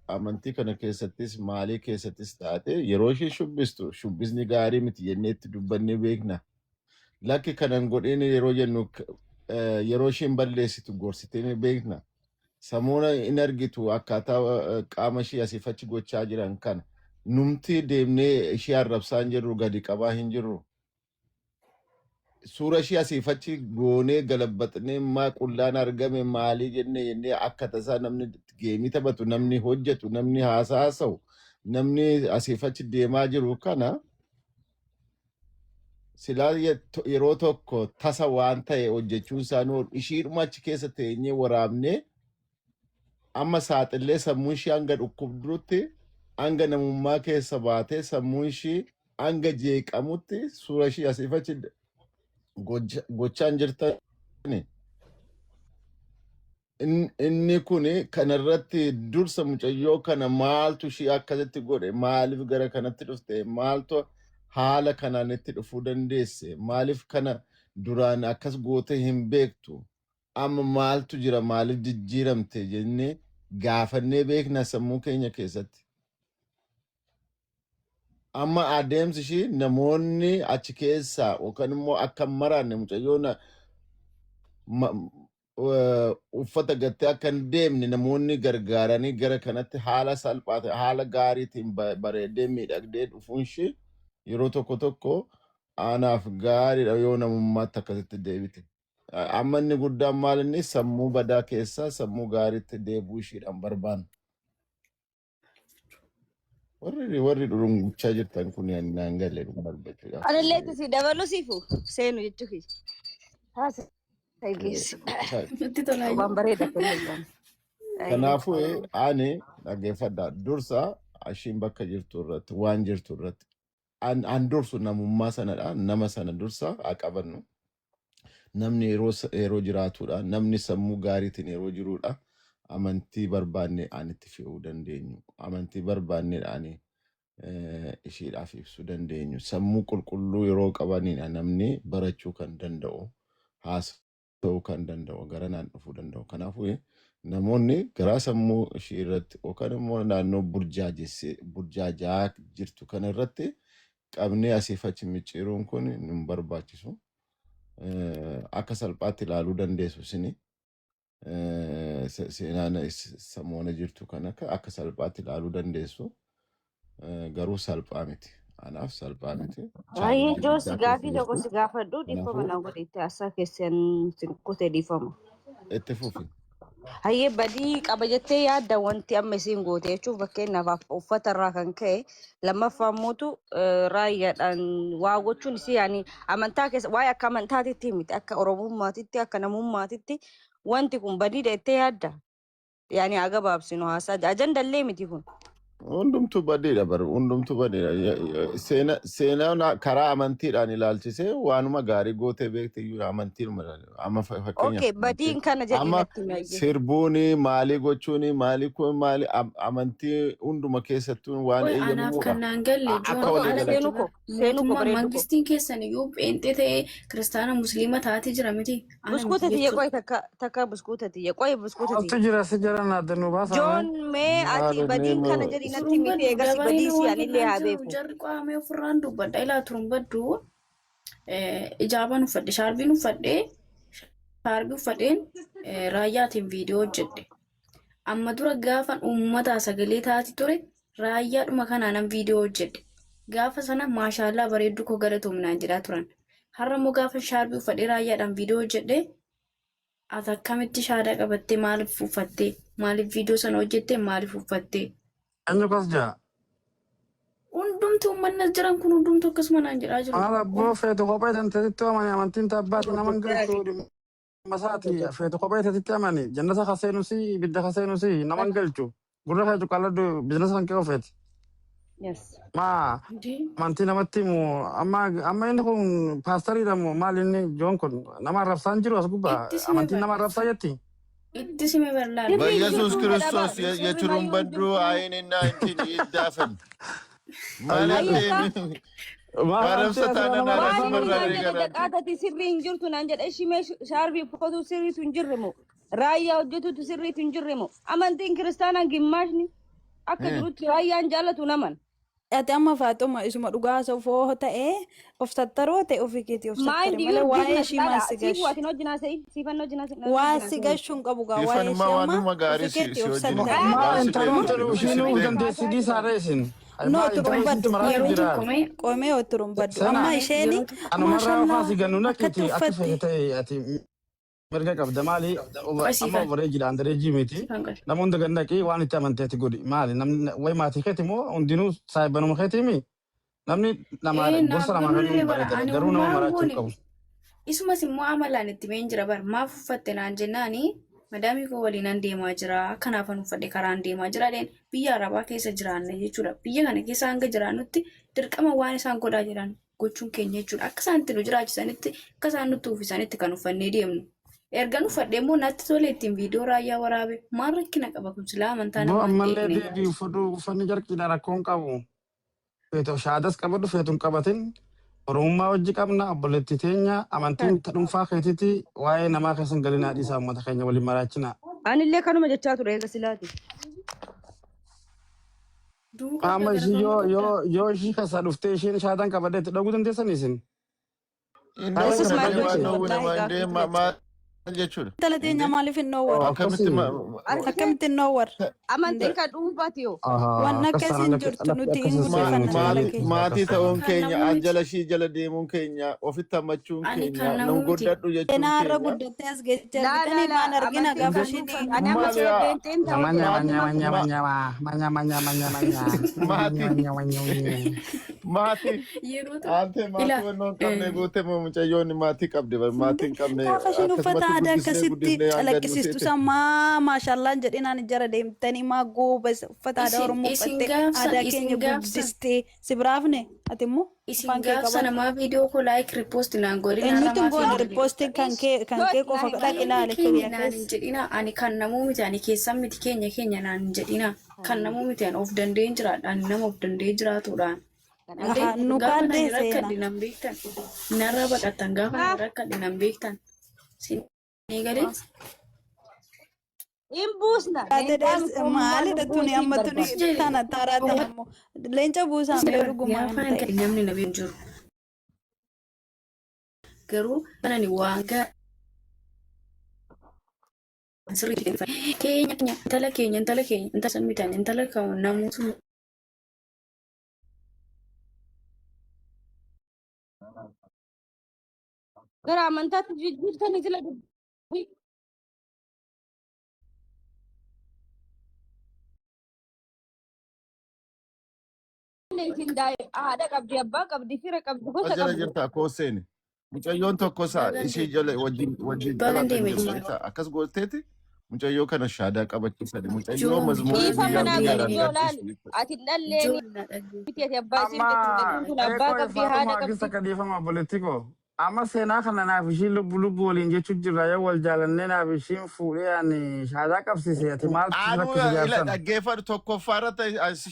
amantii kana keessattis maalii keessattis taate yeroo ishee shubbistu shubbisni gaarii miti jennee itti dubbannee beekna. Lakki kanan godheen yeroo jennu yeroo isheen balleessitu gorsitee beekna. Samuuna in argitu akkaataa qaama ishee asiifachi gochaa jiran kana numti deemnee ishee arrabsaan jirru gadi qabaa hin jirru. Suura ishee asiifachi goonee galabbatnee maa qullaan argame maalii jennee akka tasaa namni geemii taphatu namni hojjetu namni haasa'u namni asiifachi deemaa jiru kana silaa yeroo tokko tasa waan ta'e hojjechuun isaanii ishiidhuma achi keessa teenyee waraabnee amma saaxillee sammuun ishee hanga dhukkubdutti hanga namummaa keessa baatee sammuun ishee hanga jeeqamutti suura ishee asiifachi gochaan jirtan. Inni kun kanarratti dursa mucayyoo kana maaltu ishee akkasitti godhe maaliif gara kanatti dhufte maaltu haala kanaan itti dhufuu dandeesse maaliif kana duraan akkas goote hin beektu amma maaltu jira maaliif jijjiiramte jennee gaafannee beekna sammuu keenya keessatti. Amma adeemsi ishee namoonni achi keessaa yookaan immoo akka maraanne mucayyoon uffata gattee akka hin deemne namoonni gargaaranii gara kanatti haala salphaa haala gaariitiin bareedee miidhagdee dhufuun ishee yeroo tokko anaaf gaariidha yoo namummaatti akkasitti deebite. Amma inni guddaan maal inni sammuu badaa keessaa sammuu gaariitti deebuu isheedhaan barbaanna. Warri dhurunguchaa jirtan kun naan galee barbachuudhaaf. Anillee itti dabalu siifu seenu jechuudha. Haasa eegeessi. Waan bareeda kun. Kanaafuu ani dhaggeeffadha dursa ashiin bakka jirtu irratti waan jirtu irratti an dursu namummaa sanadha nama sana dursa haa qabannu. Namni yeroo jiraatudha namni sammuu gaariitiin yeroo jirudha. Amantii barbaanne aan itti fe'uu dandeenyu. Amantii barbaanneedhaan isheedhaaf ibsuu dandeenyu. Sammuu qulqulluu yeroo qabaniidha namni barachuu kan danda'u, haasa'uu kan danda'u, gara naan dhufuu danda'u. Kanaafuu namoonni garaa sammuu ishee irratti yookaan immoo naannoo burjaajaa jirtu kana irratti qabnee asiif achi micciiruun kun nun barbaachisu. akka salphaatti ilaaluu dandeessu isini seenaan samoona jirtu kan akka salphaatti ilaaluu dandeessu garuu salphaa miti. Anaaf salphaa miti. Aye Josi gaafii tokko si gaafadhu dhiifama na godhite asaa keessan kutee dhiifama. Itti fufi. Hayyee badii qaba jettee yaadda wanti amma isiin goote jechuun fakkeenyaaf uffata irraa kan ka'e lammaffaa mootu raayyaadhaan waa gochuun isii yaani amantaa keessa waa'ee akka amantaatitti miti akka oromummaatitti akka namummaatitti wanti kun badiidha jettee yaadda yaani agabaabsinu haasaa ajandallee miti kun. Hundumtu badeedha bar hundumtu badeedha seenaa karaa amantiidhaan ilaalchisee waanuma gaarii gootee beekte amantiidhuma amma fakkeenyaaf okay badiin kana jedhinatti amma sirbuuni maalii gochuuni maalii kun maalii amantii hunduma keessattuu waan anaaf kannaan galle seenuko mangistiin keessan iyyuu pheenxee ta'ee kiristaana musliima taatee jira miti. Buskuuta tiyya qoy takka buskuuta tiyya qoy buskuuta Altu jira si jira naaddanuu baasa. Joon mee ati badiin kana jedhi natti miti eegas badii anillee haa beeku. Jarri qaamee ofirraan dubbadha ilaa turuun badduu ijaabaan uffadhe shaarbiin uffadhe shaarbii uffadheen raayyaatiin viidiyoo hojjedhe. Amma dura gaafan uummataa sagalee taati ture raayyaadhuma kanaanan viidiyoo hojjedhe. Gaafa sana maashaallah bareedduu koo galatoomnaan jedhaa turan. Har'a immoo gaafa shaarbii uffadhee raayyaadhaan viidiyoo hojjedhe ati akkamitti shaadaa qabattee maaliif uffattee maaliif viidiyoo sana hojjettee maaliif uffattee? Eenyu kas jaa? Hundumti uummanni as jiran kun hundumtu akkasuma naan jedhaa jiru. Haala abboo feetu kophee tanteetitti amani amantiin taabbaati naman galchu masaati feetu kophee tanteetitti amani jannata kaseenusi ibidda kaseenusi naman galchu gurra feetu qalladdu bizinasa kan kee ofeeti. Yes. Ma amantii namatti mu amma inni kun paastariidha mu maal inni joon kun nama arrabsaan jiru as gubbaa amantiin nama arrabsaa jetti. Itti sime bal'aan. በኢየሱስ ክርስቶስ የችሩን በድሩ አይንና እንትን ይዳፈን ማለት Qaatati sirrii hin jirtu naan jedha ishimee shaarbii uffatu sirriitu hin jirre moo raayyaa hojjetutu sirriitu hin jirre moo amantiin kiristaanaa gimmaashni akka jirutti raayyaan jaallatu naman. Ati amma Faaxuma isuma dhugaa safoo ta'ee of tattaroo ta'e ofii keetii of tattare malee waa'ee ishii maasi gash. Waa si gashuun qabu gaa waa'ee ishii amma ofii keetii of tattare. Maa intaluu ishiinuu dandeessi dhiisaadha isin. No turumbaddu qoomee oo turumbaddu amma isheeni anumarraa faasi gannu nakiti akka fayyatee ati mirga qabda maali amma bareejiidhaan dareejii miti namoonni gannaqii waan itti amanteeti godhi maali namni way maatii keeti moo hundinuu saayibanuma keetiimi namni nama gorsa nama kennuu bareeda garuu nama maraachuu qabu. Isumas immoo amalaan itti meen jira bar maaf uffatte naan jennaani madaamii koo waliin an deemaa jira kanaafan uffadhe karaan deemaa jira dheen biyya arabaa keessa jiraanne jechuudha. Biyya kana keessa hanga jiraannutti dirqama waan isaan godhaa jiran gochuun keenya jechuudha. Akka isaan itti nu jiraachisanitti akka isaan nutti uffisanitti kan uffannee deemnu. Ergan uffadhee immoo natti tole ittiin viidiyoo raayyaa waraabe maal rakkina qaba kun silaa amantaa namaa ammallee deebii uffanni jarqiidha rakkoon qabu. Feetu shaadas qabadhu feetuun qabatin oromummaa wajji qabna obboleettii teenya amantiin dhuunfaa keetitti waa'ee namaa keessan galinaa dhiisaa uummata keenya waliin maraachina. Anillee kanuma jechaa ture eega silaati. Amma ishii yoo ishii keessaa dhuftee isheen shaadaan qabadhee itti dhaguu dandeessanii isin? Intala teenya maaliif hin dhoowwaru? Akkamitti hin dhoowwaru? Amantiin kan dhuunfaati yoo. Waan akkasiin jirtu nuti hin murteeffanna. Maatii ta'uun keenya jala ishii jala deemuun keenya ofitti hammachuun keenya nu guddadhu jechuun keenya. Enaarra guddattee as geejjee argitanii maan argina gaafa ishii maatii ante maatii wannoon qabne goote mucayyoonni maatii qabde maatiin qabne uffata aadaa akkasitti calaqqisiistu sammaa maashaallaan jedhinaan jara deemtanii maa gooba uffata aadaa oromoo uffattee aadaa keenya guddistee si biraafne ati immoo isin gaafsa namaa viidiyoo koo laayik riipoosti naan godhina eenyutu goone riipoosti kan kee qofa dhaq ilaale naan jedhina ani kan namuu miti ani keessan miti keenya naan jedhina kan namuu miti ani of dandeen jiraadha ani nama of dandee jiraatudha. Nu kaadde rakkadhi nan beektan narra baqattan gaafa rakkadhi nan beektan ni galee Imbusna. Maalidha tuni amma tuni tana taaraata ammoo leenca buusaa mee dhugumaa namni na jiru garuu kanani waan sirriitti keenya intala keenya intala sammitan intala kan namuutu Gara amantaatti jijjiirtanii sila dubbii. Isin haadha qabdi, abbaa qabdi, fira qabdi, gosa Ajala qabdi. jirta akkoo seeni. Mucayyoo tokko isaa ishee jala wajjin dhalatan jirta. Akkas gooteeti mucayyoo kana shaadaa qabachiisani. Mucayyoo mazmuura Dhiifa guyyaa manaa guyyaadhaan gadi yoo laali. Ati hin dhalleeni. Miti ati abbaa isiin jettu kun abbaa qabdi, haadha qabdi. Akka dhiifama politiko. Amma seenaa kana naaf ishii lubbu waliin jechuun jirra yoo wal jaalannee naaf ishiin fuudhee ani shaadaa qabsiise ati maaltu Anu ila dhaggeeffadhu tokkoffaa irratti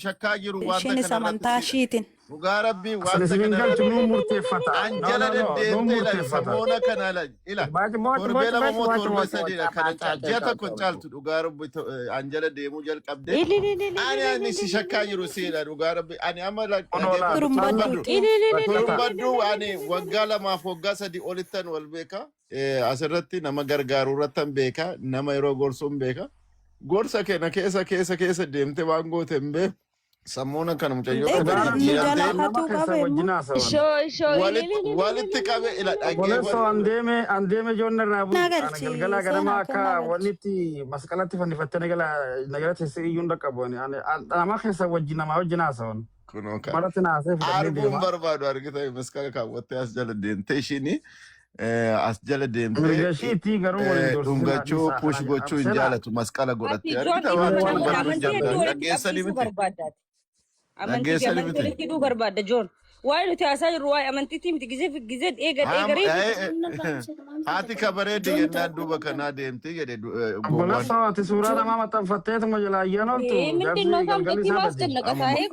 shakkaa jiru wanta Isheenis amantaa ishiitiin. Dhugaa rabbii Sana wanta isin kana galchu nuu murteeffata. Anjala deddeemtee ila samoona kana ila torbee lama moo torbee sadiidha kana ji'a tokko hin caaltu dhugaa rabbii anjala deemuu jalqabdee ani si shakkaa jiru siidha dhugaa rabbii ani amma turumbaddu ani waggaa lamaaf waggaa sadii olittan wal beeka asirratti nama gargaaruu irrattan beeka nama yeroo gorsuun beeka gorsa keenya keessa deemte waan goote hin beeku. Samoona kana mucayyoo kana walitti qabe ila dhaggeeffatu. Andeeme ijoollee irraa bu'u. Galgala ganama akka wannitti masqalatti fannifattee nagala teessee iyyuu hin dhaqqabu. Nama keessa namaa wajjin haasa'uun. Maratti naasee fudhannee deema. Arguun barbaadu argita masqala kaawwattee as jala deemtee ishiin as jala deemtee. Mirgashiitii garuu waliin doorsisaa. Dhungachuu push gochuu hin jaalatu masqala godhattee argita waan barbaadu dhaggeessanii miti. Amantii fi amantii walitti hidhuu barbaadda Joon. Waa'ee nuti haasaa jirru waa'ee amantiitii miti gizee eegalee. Haati kabareeddi jennaan duuba kanaa deemtee jedhe. Obboleessa ati suuraa namaa maxxanfatteetuma jalaa ayyan ooltu. Mindin noo saamteetti maas jannaqa taa'ee.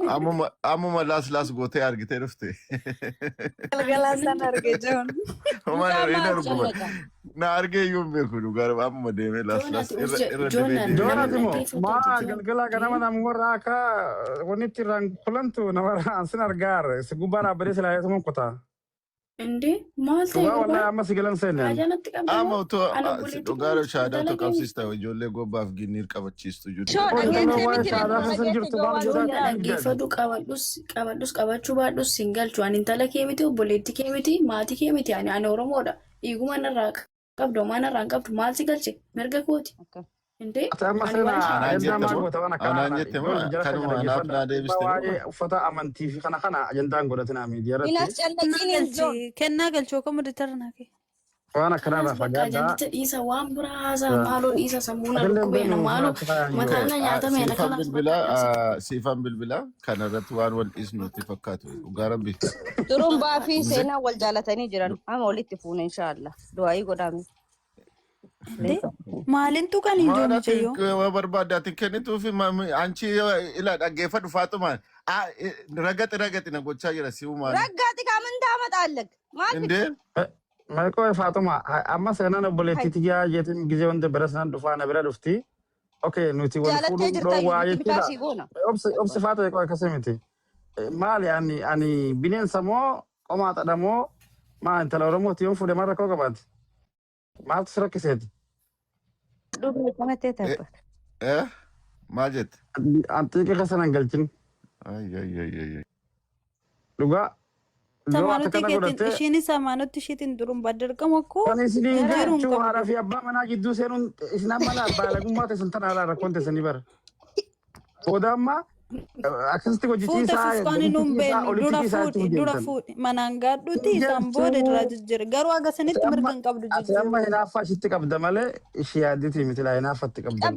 Ammuma laas gootee argitee dhufte. Galgalaan san arge Joon. Na argee iyyuu hin beeku dhugaa ammuma deemee laas irra dibee. Joonati moo maa galgala ganama nama warra akka wannitti irraan kulantu nama sin argaar si gubbaa dhaabbatee silaa yeesuma kutaa. Indi maal ta'e wallahi amma si galan seenne. Ajanatti qabdu. Amma utoo dhugaa shaadaa tokko qabsiista ijoollee gobbaaf ginniir qabachiistu jiru. Dhaggeeffadhu qabadhus qabachuu baadhus siin galchu ani intala kee miti obboleettii kee miti maatii kee miti ani Oromoodha. Dhiiguma narraa qabdu manarraa hin qabdu maal si galche mirga kooti. Anaan jette kanuma naaf naa deebiste. Uffata amantii fi kana ajandaan godhatina miidiyaa irratti. Kennaa galchoo kamuu deetarnaa kee. Waan akkanarraa fagaadhaa. Dhiisa waan biraa haasaa maaloo dhiisa sammuu na dhukkubeena maaloo mataan na nyaatame na kana. Siifan bilbilaa kanarratti waan wal dhiisnu itti fakkaatu dhugaa rabbi. Turumbaa fi seenaa wal jaalatanii jiran amma walitti fuune inshaallah du'aayii godhaame. Maalintu kan hin joonu jeyyoo. Barbaadaati kennituu fi anchi ila dhaggeeffadhu Faatumaan ragaxi na gochaa jira si uumaa. Raggaati kaamantaa maxaallag. Indee. Malko Faatuma amma seenaan obboleettii tiyyaa jeetiin gizee wanta bira sanaan dhufaa na bira dhufti. Okay nuti wal fuudhuu biroo waa jechuudha. Obsi Faatu eekoo akkasii miti. Maali ani bineensa moo qomaatadha moo maa intala Oromooti yoon fuudhee maal rakkoo qabaati? Maaltu si rakkiseeti? Dhuguu qabatee taphata. Maal jette? Antiiqee keessa nan galchin. Dhugaa. Samanutti keetiin ishiinis amanutti ishiitiin duruun baddarqamu akkoo. Kan isiniin jechuu haadhaa fi abbaa manaa gidduu seenuun isin amma baalagummaa teessan tana alaa rakkoon teessanii bara. Booda amma akkasitti hojjetii isaa fuufkaanii nuun beenu dura fuudhi manaan gaadhuuti isaan booda irraa jijjiirre garuu agasanitti mirga hin qabdu jijjiirre. Ati amma hinaaffaa ishitti qabda malee ishee yaadditii miti laa hinaaffatti qabda.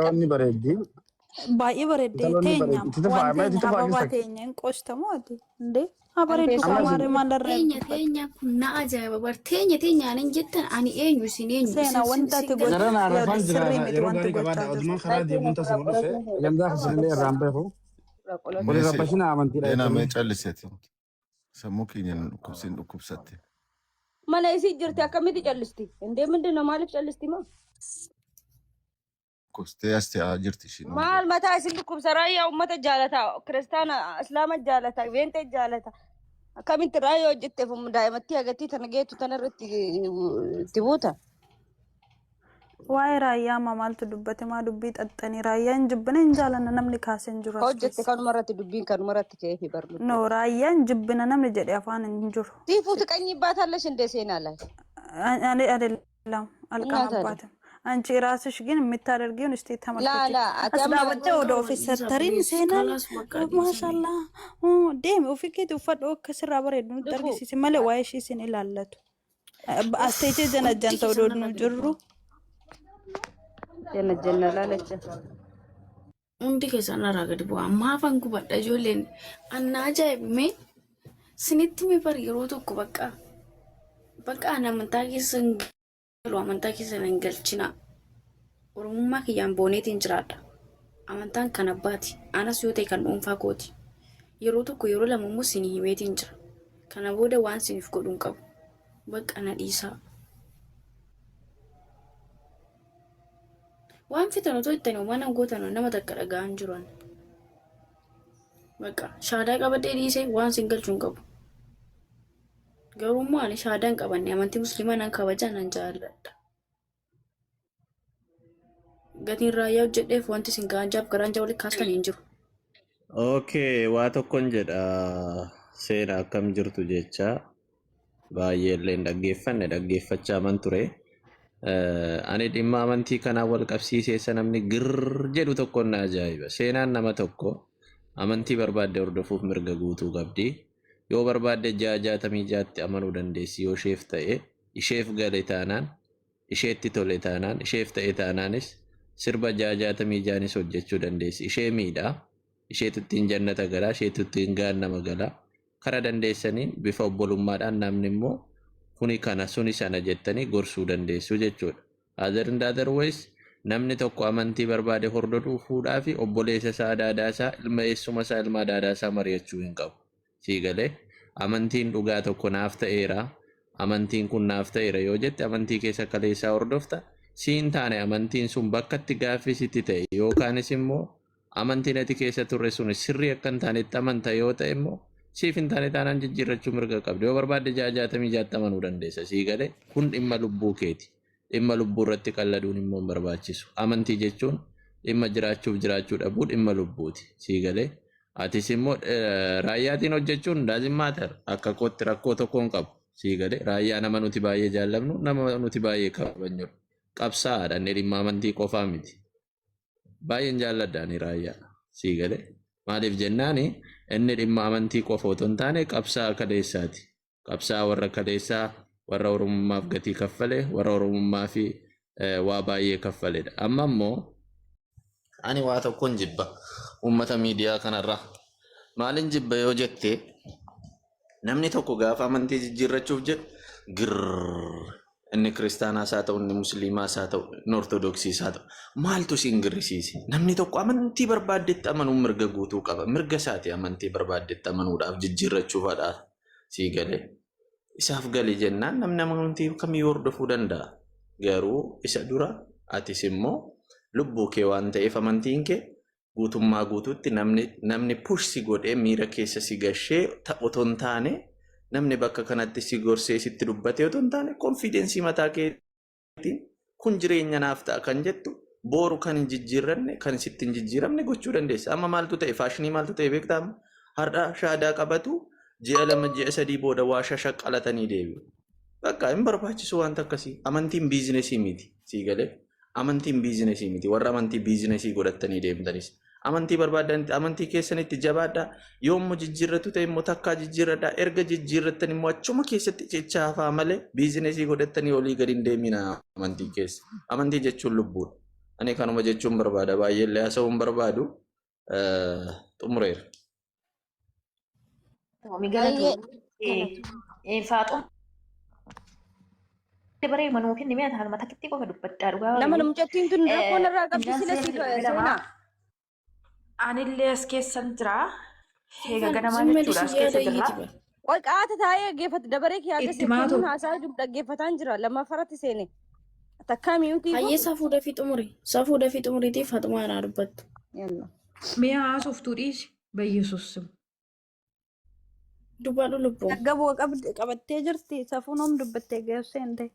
Qabdi bareeddi. Baay'ee bareeddee teenya wanti hababaa teenya hin qostamu ati indee habareeddu kamaaree maalirree. Teenya kun na ajaa'iba bar teenya anin jettan ani eenyu isin eenyu. Seenaa wanta ati gochaa sirrii miti wanti gochaa jiru. Adumaan karaa deemuun taasisu dhufe gandaa keessanillee irraan beeku. Wali rabbashina amantiidha. Eenaa mee calliseeti. Sammuu keenya dhukkubsiin dhukkubsatte. Mana isii jirti akkamitti callisti? Indee mindina maaliif callisti maa? Kostee asti jirti ishiin. Maal mataa isin dhukkubsa raayyaa uummata jaalataa kiristaana islaama jaalataa beentee jaalataa akkamitti raayyaa hojjettee fi daa'imatti agartii tana geetu tana irratti tibuuta. Waa'ee raayyaa maaltu dubbate maa dubbii xaxxanii raayyaan jibbina hin jaalanna namni kaaseen jiru. Hojjette kanuma irratti dubbiin kanuma irratti ka'ee fi barnu. No raayyaan jibbina namni jedhee afaan hin jiru. Tiifuuti qanyii baatallash indee seenaa laay. Ani adeelam alqama baata. አንቺ ራስሽ ግን የምታደርጊውን እስቲ ተመልከቺ አስላበተ ወደ ኦፊሰር ተሪን ሴናል ማሻአላ ደም ኦፊኬት ወፈዶ ከስራ በረድ ነው ደርጊ ሲመለ ዋይሽ ሲን ይላለቱ አስተይቴ ጀነጀን ተወዶ ነው ጅሩ ጀነጀን ላለች እንዲ ከሰና ራገድ ቦ ማፋን ኩባዳ ጆሌን አናጃይብሜ ስኒትሚ በር ይሮቱ ኩበቃ በቃ አናምንታቂ ስንግ Lu amantaa keessa nan galchina. Oromummaa kiyyaan booneetiin jiraadha. Amantaan kan abbaati. Anas yoo ta'e kan dhuunfaa kooti. Yeroo tokko yeroo lama immoo sinii himeetiin jira. Kana booda waan siniif godhuun qabu. Bakka na dhiisaa. Waan fitan otoo ittanii uumaan gootan nama takka dhaga'an jiran. Bakka shaadaa qabadhee dhiisee waan sin galchuun qabu. Garuu ani shaadaan qabanne amantii musliimaa nan kabajaa nan jaalladha. Gatiin raayyaa hojjedheef wanti sin gaanjaaf garaanja walitti kaastan hin jiru. Okay, waa tokkon jedha seena akkam jirtu jecha baay'ee illee dhaggeeffachaa man ture. Ani dhimma amantii kanaa wal qabsiisee namni girr jedhu tokkon na ajaa'iba. Seenaan nama tokko amantii barbaadde hordofuuf mirga guutuu qabdi. Yoo barbaadde jaatamii jaatti amanuu dandeessi yoo isheef ta'e isheef gale taanaan isheetti tole taanaan isheef ta'e taanaanis sirba jaatamii jaanis hojjechuu dandeessi ishee miidhaa isheetuttiin jannata galaa isheetuttiin gaannama galaa kara dandeessaniin bifa obbolummaadhaan namni immoo kuni kana suni sana jettanii gorsuu dandeessu jechuudha. Otherwise namni tokko amantii barbaade hordofuudhaa fi obboleessa isaa daadaasaa ilma eessuma isaa ilma daadaasaa mari'achuu hin qabu. Sigalee amantiin dhugaa tokko naaf ta'eera amantiin kun naaf ta'eera yoo jette amantii keessa kaleessaa hordofta siin taane amantiin sun bakka itti gaaffisitti ta'e yookaanis immoo amantiin ati keessa turre sun sirrii akka hin taanetti amanta yoo ta'e immoo siif hin taane taanaan jijjiirrachuu mirga qabdi yoo barbaadde jaatamii jaatti amanuu dandeessa. Sigalee kun dhimma lubbuu keeti dhimma lubbuu irratti qalladuun immoo hin barbaachisu. Amantii jechuun dhimma jiraachuuf jiraachuu dhabuu dhimma lubbuuti. Sigalee atis immoo raayyaatiin hojjechuun doesn't matter akka kootti rakkoo tokko hin qabu. Sigalee raayyaa nama nuti baay'ee jaallamnu nama nuti baay'ee kabajnudha. Qabsaa'aadha inni dhimma amantii qofaa miti. Baay'een jaalladha ani raayyaa. Sigalee maaliif jennaani inni dhimma amantii qofa otoo hin taane qabsaa'aa kaleessaati. Qabsaa'aa warra kaleessaa warra oromummaaf gatii kaffalee warra oromummaa fi waa baay'ee kaffaledha. Amma immoo ani waa tokkoon jibba. Ummata miidiyaa kanarraa maalin jibba yoo jette namni tokko gaafa amantii jijjiirrachuuf jedhu girr inni kiristaanaas haa ta'u inni musliimaas haa ta'u inni ortodoksiis haa ta'u maaltu siin girrisiise namni tokko amantii barbaaddetti amanuu mirga guutuu qaba mirga isaati amantii barbaaddetti amanuudhaaf jijjiirrachuufadha. Sii galee isaaf galee jennaan namni amantii kamiyyuu hordofuu danda'a garuu isa dura atis immoo lubbuu kee waan ta'eef amantiin kee guutummaa guutuutti namni pushsi godhee miira keessa si gashee otoo hin taane namni bakka kanatti si gorsee sitti dubbatee otoo hin taane konfiidensii mataa keetiin kun jireenya naaf ta'a kan jettu boru kan hin jijjiirranne kan sitti hin jijjiiramne gochuu dandeessa. Amma maaltu ta'e faashinii maaltu ta'e beektaa har'a shaadaa qabatu ji'a lama ji'a sadii booda waa shashaqqalatanii deebi'u. Bakka hin barbaachisu wanta akkasii amantiin biizinesii miti. Sii galee amantiin biizinesii miti warra amantii biizinesii godhatanii deemtanis. Amantii barbaadan amantii keessanitti jabaadha yoommoo jijjiirratu ta'e immoo takkaa jijjiirradha erga jijjiirrattan immoo achuma keessatti cichaafaa malee biizinesii godhatanii olii gadi hin deemina amantii keessa. Amantii jechuun lubbuudha. Ani kanuma jechuun barbaada baay'ee illee haasa'uun barbaadu xumureera. Dabaree manuu kenni mi'a haaluma takkitti qofa dubbadhaa dhugaa. Nama namjattiin tun rakkoo narraa qabdi sila si seenaa. Anillee as keessan jira. Egaa ganamaa jechuudha as keessa jira. Qoy qaata taa'ee dhaggeeffatu dabaree kee haga seetii haasaa jiru dhaggeeffataan jira lammaffatti seene. Takkaa miyuutii. Hayyee safuu dafii xumuriitiif haxumaa naa dubbattu. Mi'a haasoftuu dhiisi bayyeessuus. Dubbadhu lubbuu. Gaggaboo qabattee jirti safuunoom dubbattee geessente.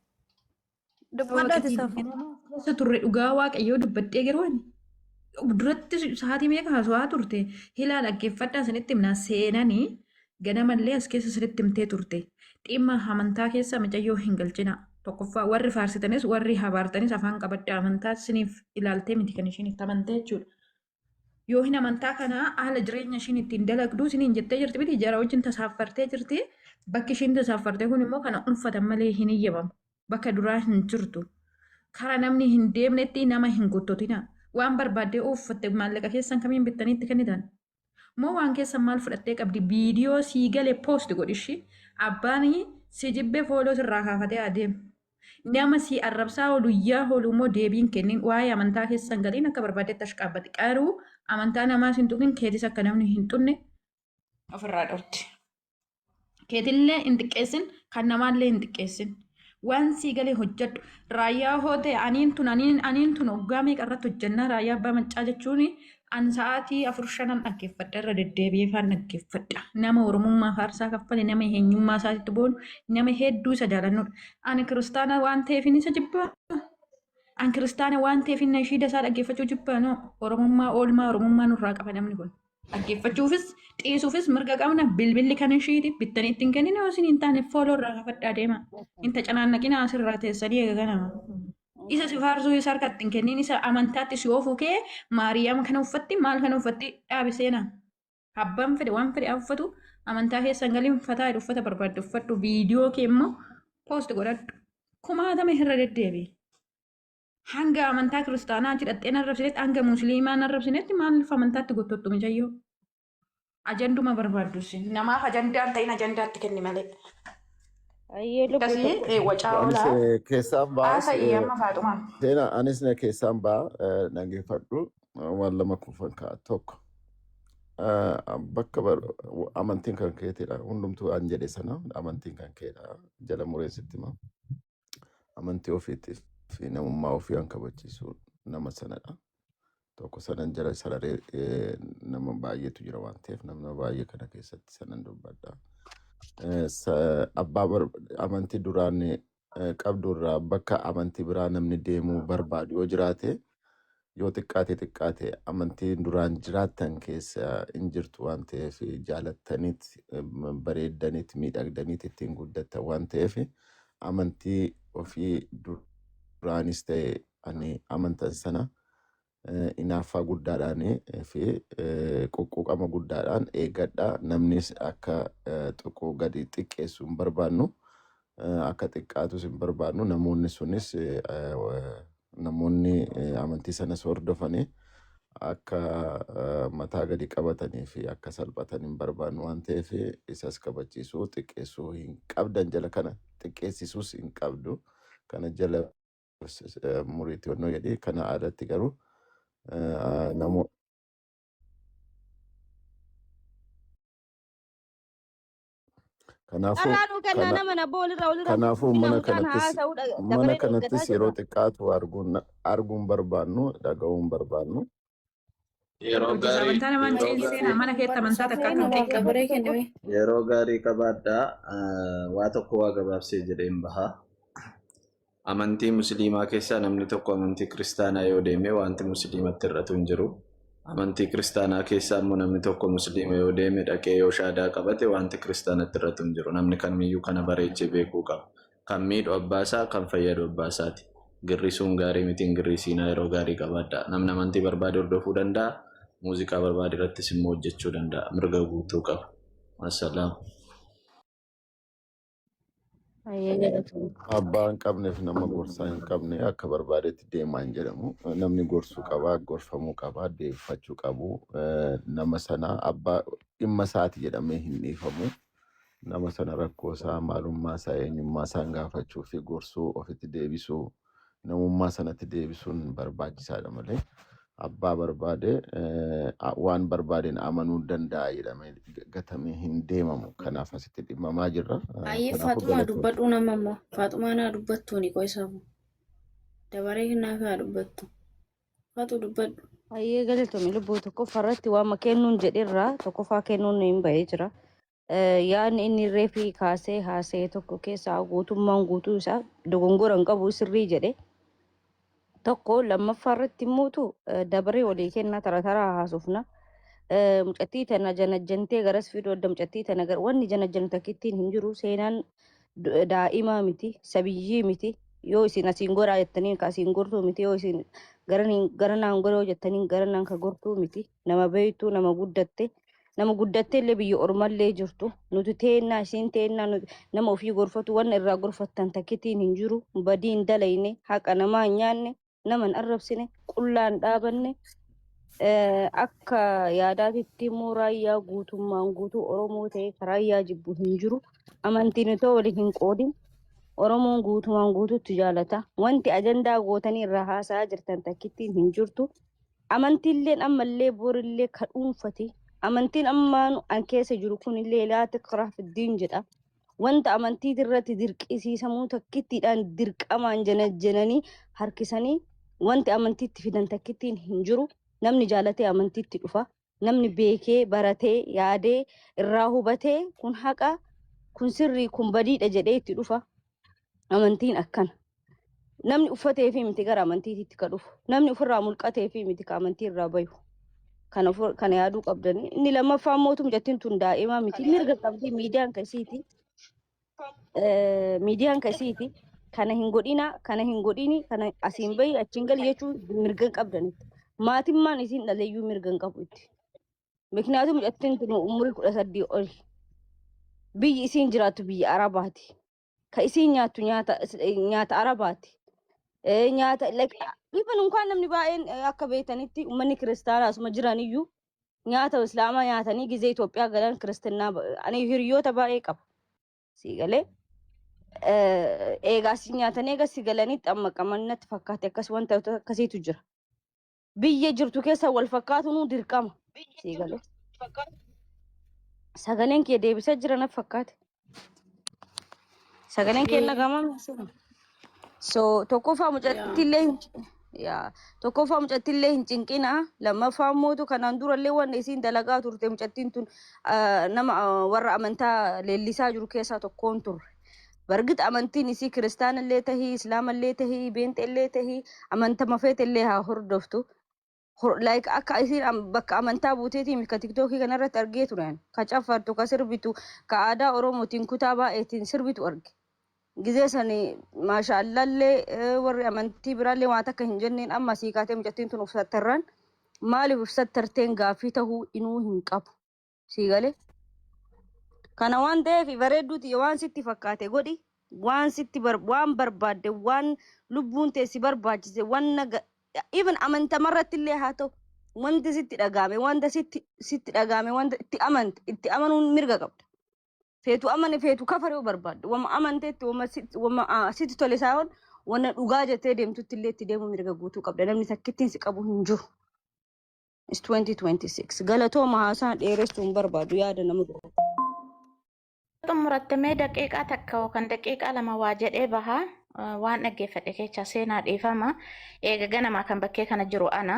Dubbadhaati safu. Keessa turre dhugaa waaqayyoo dubbadhee garuu duratti sa'aatii meeqa haasawaa turte hilaa dhaggeeffadhaa sanitti himnaa seenanii ganamallee as keessa sanitti himtee turte dhimma amantaa keessa mucayyoo hin galchina tokkoffaa warri faarsitanis warri habaartanis afaan qabadde amantaa isiniif ilaaltee miti kan ishiin itti amantee jechuudha. Yoo hin amantaa kanaa haala jireenya ishiin ittiin dalagduu isiniin jettee jirti miti jara wajjin tasaaffartee jirti bakki ishiin tasaaffartee kun immoo kana ulfatan malee hin iyyabamu bakka duraa hin jirtu karaa namni hin deemnetti nama hin gottotina. Waan barbaaddee uffatte maallaqa keessan kamiin bittaniitti kennitan. Moo waan keessan maal fudhattee qabdi viidiyoo sii galee poost godhishi abbaan si jibbee fooloo sirraa kaafatee adeemu. Nama si arrabsaa oluyyaa oolumoo deebiin kennin waa'ee amantaa keessan galiin akka barbaaddetti ashqaabbatti qaruu amantaa namaa hin tuqin keetis akka namni hin tunne ofirraa dhorti. Keetillee hin xiqqeessin kan namaallee hin xiqqeessin. Waan sii galee hojjedhu raayyaa hoote aniin tun hoggaa meeqa irratti hojjennaa raayyaa abbaa maccaa jechuun an sa'aatii 4-5 dhaggeeffadha irra deddeebi'ee faan dhaggeeffadha nama oromummaa faarsaa kaffale nama eenyummaa isaatti boonu nama hedduu isa jaalannudha ani kiristaana waan ta'eef isa jibbaa an kiristaana waan ta'eef inni ishiida isaa dhaggeeffachuu jibbaa no oromummaa oolmaa oromummaa nurraa qaba namni kun dhaggeeffachuufis dhiisuufis mirga qabna bilbilli kan ishiiti bittanii ittiin kennine yoo isin hin taane fooloo irraa kafadhaa deema inta canaannaqina asirraa teessanii eeganama. Isa si faarsuu isa harkatti hin kennin isa amantaatti si oofuu kee maariyaam kana uffatti maal kana uffatti dhaabi seenaa. Abbaan fedhe waan fedhe uffatu amantaa keessan galiin uffataa uffata barbaadde uffadhu viidiyoo kee immoo poost godhadhu. Kumaatame irra deddeebi. Hanga amantaa kiristaanaa hidhattee arrabsinetti hanga musliimaa arrabsinetti maaliif amantaatti gottottu mijayyoo. Ajanduma barbaaddu namaaf ajandaan ta'in ajandaatti kenni malee. Kasii wacaa oolaa. Keessaan ba'aa. Amma Faaxumaa. Seena anis keessaan ba'aa dhaggeeffadhu waan lama kufan ka'a tokko. Bakka amantiin kan keetidha. Hundumtuu an jedhe sana amantiin kan keedha. Jala mureessitti hima. Amantii ofiitiif fi namummaa ofii an kabachiisu nama sanadha. Tokko sanan jala sararee nama baay'eetu jira waan ta'eef nama baay'ee kana keessatti sanan dubbadha. Abbaa amantii duraan qabdu irraa bakka amantii biraa namni deemuu barbaadu yoo jiraate yoo xiqqaate amantiin duraan jiraattan keessa hin jirtu waan ta'eef jaalattaniit bareeddaniit miidhagdaniit ittiin guddattan waan ta'eef amantii ofii duraanis ta'e ani amantan sana inaaffaa guddaadhaan fi qoqqoqama guddaadhaan eeggadha namnis akka xiqqoo gadi xiqqeessu hin barbaannu akka xiqqaatus hin barbaannu namoonni sunis namoonni amantii sanas hordofanii akka mataa gadi qabatanii fi akka salphatan hin barbaannu waan ta'eef isas kabachiisuu xiqqeessuu hin qabdan jala kana xiqqeessisuus hin qabdu kana jala muriitii onnoo jedhee kana aadatti garuu namo kanaafuu mana kanattis yeroo xiqqaatu arguun barbaannu dhaga'uun barbaannu. Yeroo gaarii qabaadhaa waa tokko waa gabaabsee jedheen bahaa. Amantii musliimaa keessaa namni tokko amantii kiristaanaa yoo deeme wanti musliimatti irratu hin jiru. Amantii kiristaanaa keessaa immoo namni tokko musliima yoo deeme dhaqee yoo shaadaa qabate wanti kiristaanatti irratu hin jiru. Namni kamiyyuu kana bareechee beekuu qaba. Kan miidhu abbaasaa kan fayyadu abbaasaati. Girrisuun gaarii mitiin girrisiinaa yeroo gaarii qabaadha. Namni amantii barbaade hordofuu danda'a. Muuziqaa barbaade irrattis immoo hojjechuu danda'a. Mirga guutuu qaba. Wassalaam. Abbaan qabneef nama gorsaa hin qabne akka barbaadetti deemaa hin jedhamu. Namni gorsuu qaba, gorfamuu qaba, deeffachuu qabu. Nama sana abbaa dhimma isaati jedhamee hin dhiifamu. Nama sana rakkoo isaa, maalummaa isaa, eenyummaa isaa gaafachuu fi gorsuu ofitti deebisuu, namummaa sanatti deebisuun barbaachisaadha malee. Abbaa barbaade waan barbaadeen amanuu danda'a jedhamee gatamee hin deemamu. Kanaaf asitti dhimmamaa jirra. Ayyee Faaxumaa dubbadhu nama immoo Faaxumaa naa dubbattu ni qo'isamu. Dabaree kennaa kaa dubbattu. Faatu dubbadhu. Ayyee galatoomii lubbuu tokko farratti waan kennuun jedhirraa tokkoffaa kennuun hin bahee jira. yaadni inni reefii kaasee haasa'e tokko keessaa guutummaan guutuu isaa dogongora hin qabu sirrii jedhe tokko lammaffaa irratti immoo dabaree walii kennaa taraa haasofna. Mucattii tana janajjantee garas fiduu adda mucattii tana wanni janajjanta kittiin hin jiru seenaan daa'imaa miti sabiyyii miti yoo isin asiin goraa jettaniin ka asiin gortuu miti yoo isin garanaan goroo jettaniin garanaan ka gortuu miti nama beeytuu nama guddatte illee biyya ormallee jirtu nuti teennaa isiin teennaa nama ofii gorfatu wanna irraa gorfattan takkittiin hin jiru badii hin dalayne haqa namaa hin nyaanne nama hin arrabsine qullaan dhaabanne akka yaadaatitti immoo raayyaa guutummaan guutuu Oromoo ta'e raayyaa jibbu hin jiru amantiin itoo waliin hin qoodin Oromoon guutummaan guutuutti jaalata wanti ajandaa gootanii irraa haasa'aa jirtan takkittiin hin jirtu amantiilleen ammallee borillee ka dhuunfate amantiin ammaan an keessa jiru kunillee laa tiqraa fiddiin jedha wanta amantii irratti dirqisiisamuu takkittiidhaan dirqamaan janajjananii harkisanii wanti amantiitti fidan takkittiin hin jiru namni jaalatee amantiitti dhufa namni beekee baratee yaadee irraa hubatee kun haqa kun sirrii kun badiidha jedhee itti dhufa amantiin akkana namni uffatee fi miti gara amantiitti ka dhufu namni ofirraa mulqatee fi miti ka amantii irraa bayu kana yaaduu qabdanii inni lammaffaa mootum jettiin tun daa'imaa miti mirga qabdi miidiyaan kasiiti kana hin godhini kana asiin bayi achiin gali jechuun mirga qabdanitti maatimmaan isiin dhaleeyyuu mirga qabu itti miknyaatu jettiin tun umurii 18 ol biyyi isiin jiraattu biyya Arabaati ka isiin nyaattu nyaata Arabaati nyaata ibn እንኳን namni baay'een akka beetanitti ummanni kiristaanaa asuma jiraniyyuu nyaata islaamaa nyaatanii gizee Itoophiyaa galan kiristinaa ani hiriyoota baay'ee qaba siigalee eegaa si nyaatanii eega si galanitti amma qamanatti fakkaate akkas wanta akkasiitu jira biyya jirtu keessa wal fakkaatu nu dirqama siigalee sagaleen kee deebisa jiran fakkaate sagaleen kee nagamaa so tokkoffaa mucattillee hin cinqina lammaffaa mootu kanaan durallee wanne isiin dalagaa turte mucattiin tun nama warra amantaa leellisaa jiru keessaa tokkoon turre bargit amantiin isii kiristaanallee tahii islaamallee tahii beenxellee tahii amanta mafeetellee haa hordoftu like akka isiin bakka amantaa buuteetiin ka tiktookii kanarratti argee turan ka caffartu ka sirbitu ka aadaa oromootiin kutaa baay'eetiin sirbitu arge gizee sani maashaallallee warri amantii biraallee waan akka hin jenneen amma sii kaatee mucattiin tun ufsattarran maaliif ufsattarteen gaaffii tahuu inuu hin qabu sii galee kana waan ta'eef bareedduuti waan sitti fakkaate godhi waan sitti waan barbaadde waan lubbuun teessi barbaachise waan even amantamarratti illee haa ta'u wanti sitti dhagaame wanta sitti dhagaame wanta itti amanuun mirga qabda feetu amane feetu kafaree barbaadde wama amanteetti wama sitti tole saawon wana dhugaa jettee deemtutti illee itti deemuu mirga guutuu qabda namni takkittiin si qabu hin jiru. It's 2026 galatooma haasaan dheeressuun barbaadu yaada nama xumurattamee daqiiqaa takka yookaan daqiiqaa lama waa jedhee bahaa waan dhaggeeffadhe keessa seenaa dhiifama eega ganamaa kan bakkee kana jiru ana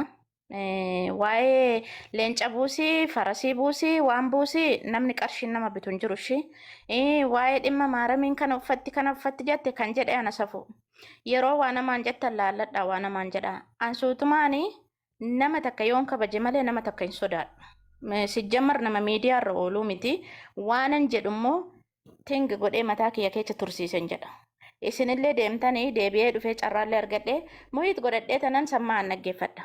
waa'ee leenca buusii farasii buusii waan buusii namni qarshiin nama bitu hin jiru shi waa'ee dhimma maaramiin kana uffatti jette kan jedhe ana safu yeroo waa namaan jettan laalladha waa namaan jedha ansuutumaanii nama takka yoon kabaje malee nama takka hin sodaadhu sijjammar nama miidiyaa irra ooluu miti waanan jedhummoo tingi godhee mataa kiyya keessa tursiisen jedha isinillee deemtanii deebi'ee dhufee carraallee argadhee muhiit godhadhee tanan sammaan dhaggeeffadha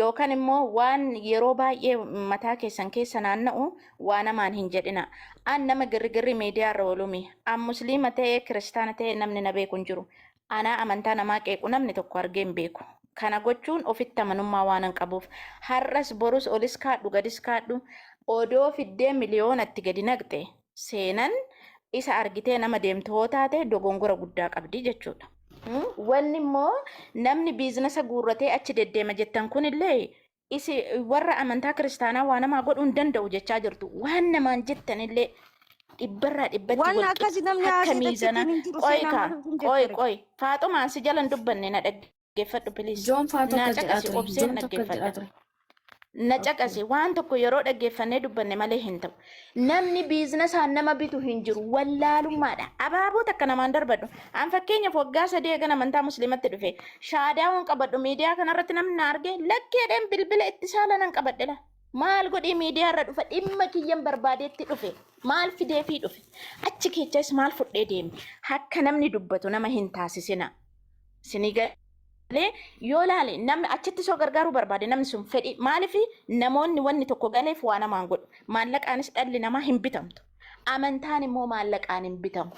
yookaan immoo waan yeroo baay'ee mataa keessan keessa naanna'u waa namaan hin jedhina an nama girgirri miidiyaa irra oolumi an musliima ta'ee kiristaana ta'ee namni na beeku hin jiru anaa amantaa namaa qeequ namni tokko argee hin beeku kana gochuun ofitti amanummaa waan hin qabuuf har'as borus olis kaadhu gadis kaadhu odoo fiddee miliyoonatti gadi naqxe seenan isa argitee nama deemtu hoo taate dogongora guddaa qabdi jechuudha. Wanni immoo namni biizinasa guurratee achi deddeema jettan kunillee isi warra amantaa kiristaanaa waa namaa godhuu hin danda'u jechaa jirtu waan namaan jettanillee dhibbarraa dhibbatti waan akkasi namni akka miizana qoy faaxumaan si jalan dubbanne na dhaggeeffadhu please Joon Faatoo naa kan jedhaa caqasi ture. obseen Joon tokko jedhaa dhaggeeffadha ture. Nacaqasi waan tokko yeroo dhaggeeffannee dubbanne malee hin ta'u. Namni biizinasaan nama bitu hin jiru wallaalummaadha. Abaaboo takka namaan darbadhu. An fakkeenyaaf waggaa 3 eega amantaa musliimatti dhufe. Shaadaa waan qabadhu miidiyaa kanarratti namni na arge lakkeedhaan bilbila itti saalanan qabadhela. Maal godhii miidiyaa irra dhufe dhimma kiyyan barbaadeetti dhufe. Maal fideefii dhufe. Achi keessas maal fudhee deeme. Akka namni dubbatu nama hin taasisina. Siniga yoo laale namni achitti soo gargaaruu barbaade namni sun fedhi maaliifi namoonni wanni tokko galeef waa namaan godhu maallaqaanis dhalli namaa hin bitamtu amantaan immoo maallaqaan hin bitamu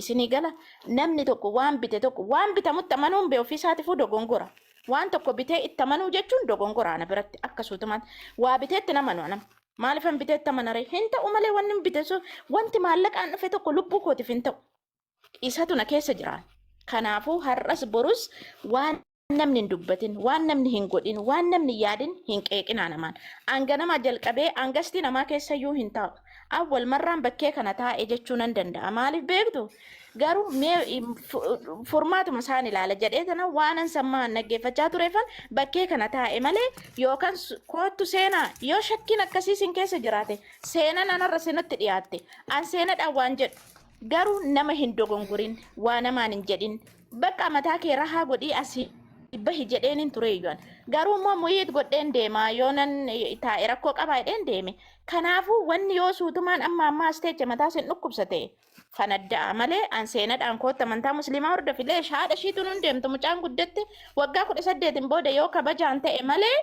isinii gala namni tokko waan bite tokko waan bitamutti amanuun bee ofii isaatiifuu dogongora waan tokko bitee itti amanuu jechuun dogongora ana biratti akkasuutumaan waa biteetti namanu anam maaliifan biteetti amanare hin ta'u malee wanni bite sun wanti maallaqaan dhufe tokko lubbuu kootiif hin ta'u isatu na keessa jiraan kanaafuu har'as borus waan namni hin dubbatin waan namni hin godhin waan namni yaadin hin qeeqinaa namaan anga nama jalqabee angasti namaa keessayyuu hin taa'u awwal marraan bakkee kana taa'e jechuu nan danda'a maaliif beektu garuu mee furmaatuma isaan ilaala jedhee tana waanan sammaan naggeeffachaa tureefan bakkee kana taa'e malee yookaan koottu seenaa yoo shakkiin akkasii sin keessa jiraate seenan anarra sinatti dhiyaatte an seenadhaan waan jedhu garuu nama hin dogongorin waa namaan hin jedhin bakka mataa kee rahaa godhii asii bahi jedheen tureeyyoon garuu immoo muyiit godheen deemaa yoonan taa'e rakkoo qabaa jedheen deeme kanaafuu wanni yoo suutumaan amma asteecha mataa sin dhukkubsate kan adda'a malee an seenadhaan kootta amantaa musliimaa hordofilee haadha ishiituun hin deemtu mucaan guddatte waggaa 18 booda yoo kabajaan ta'e malee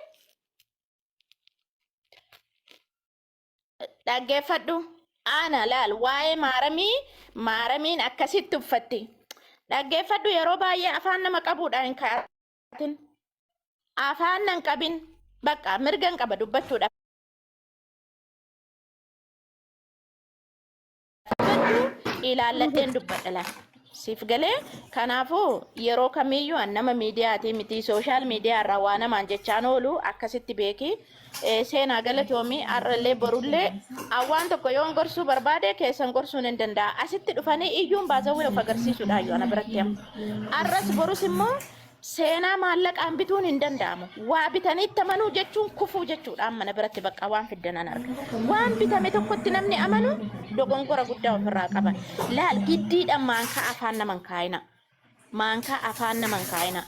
dhaggeeffadhu ana laal waa'ee maaramiin akkasitti uffatti dhaggeeffadhu yeroo baay'ee afaan nama qabuudhaan kaatin afaan nan qabin bakka mirgan qaba dubbachuudha ilaalladheen dubbadhala siif galee kanaafuu yeroo kamiyyuu nama miidiyaatii miti sooshaal miidiyaa irraa waa namaan jechaan oolu akkasitti beeki seenaa galatoomii arrallee borullee awwaan tokko yoon gorsuu barbaade keessan gorsuun hin danda'a asitti dhufanii iyyuun baasawwee of agarsiisuudha yoo ana biratti arras borus immoo seenaa maallaqaan bituun hin danda'amu waa bitanii itti amanuu jechuun kufuu jechuudha amma biratti bakka waan fiddanan arga waan bitame tokkotti namni amanu dogongora guddaa ofirraa qaban laal giddiidhaan maankaa afaan naman kaayina maankaa afaan naman kaayina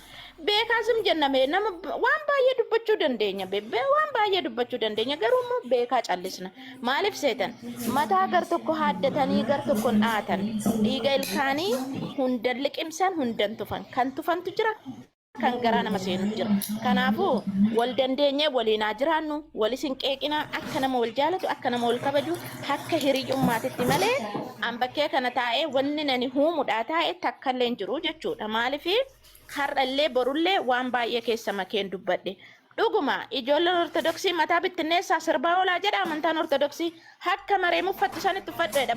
beekaasum jenname nama waan baay'ee dubbachuu dandeenya waan baay'ee dubbachuu dandeenya garuu immoo beekaa callisna maaliif seetan mataa gar tokko haaddatanii gar tokko dhaatan dhiiga ilkaanii hundan liqimsan hundan tufan kan tufantu jira kan garaa nama seenu jira kanaafuu wal dandeenyee waliin haa jiraannu walis hin qeeqinaa akka nama wal jaalatu akka nama wal kabaju akka hiriyyummaatitti malee an bakkee kana taa'ee wanni nani huumuudhaa taa'e takkallee hin jiru jechuudha maaliifi har'allee borullee waan baay'ee keessa makeen dubbadhe dhuguma ijoolleen ortodoksii mataa bittinneessaa sirbaa oolaa jedha amantaan ortodoksii akka maree muffatti sanitti uffadheedha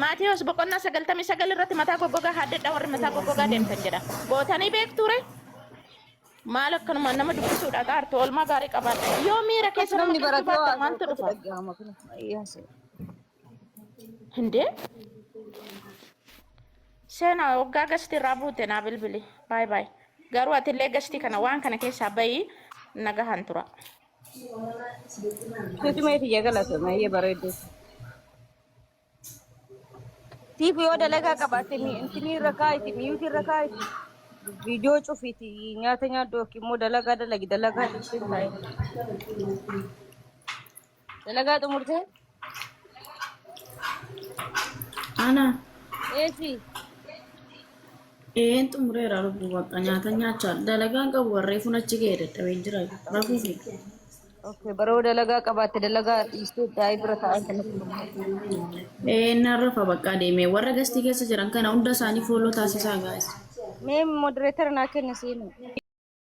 Maatiyos boqonnaa 99 irratti mataa goggogaa haaddedha warri mataa goggogaa deemtan jedha gootanii beekture maal akkanuma nama dubbisuudha qaartu oolmaa gaarii qabaadha yoo miira keessa namni baratee waanti dhufa hindee sena waggaa gasti irraa buute naa bilbili baay baay garuu atillee gasti kana waan kana keessaa bayi nagahan tura Kutumeti jagalata maye bareedu. Tiifi yoo dalagaa qabaate intini rakaa itti miyuuti rakaa itti viidiyoo cufiiti nyaata nyaaddu yookiin immoo dalagaa itti taa'e. Dalagaa xumurtee? Ana. Eesi. Xumureera lubbuu bakka nyaata nyaachaa dalagaan qabu warree funachi ga'ee dadhabee jira rafuufi. Okay, baroo dalagaa qabaate dalagaa dhiistee daa'ii bira taa'an kanatti. Narrafa bakka deemee warra gastii keessa jiran kana hunda isaanii fooloo taasisaa gaa'es. Mee modereetara naa kenna seenu.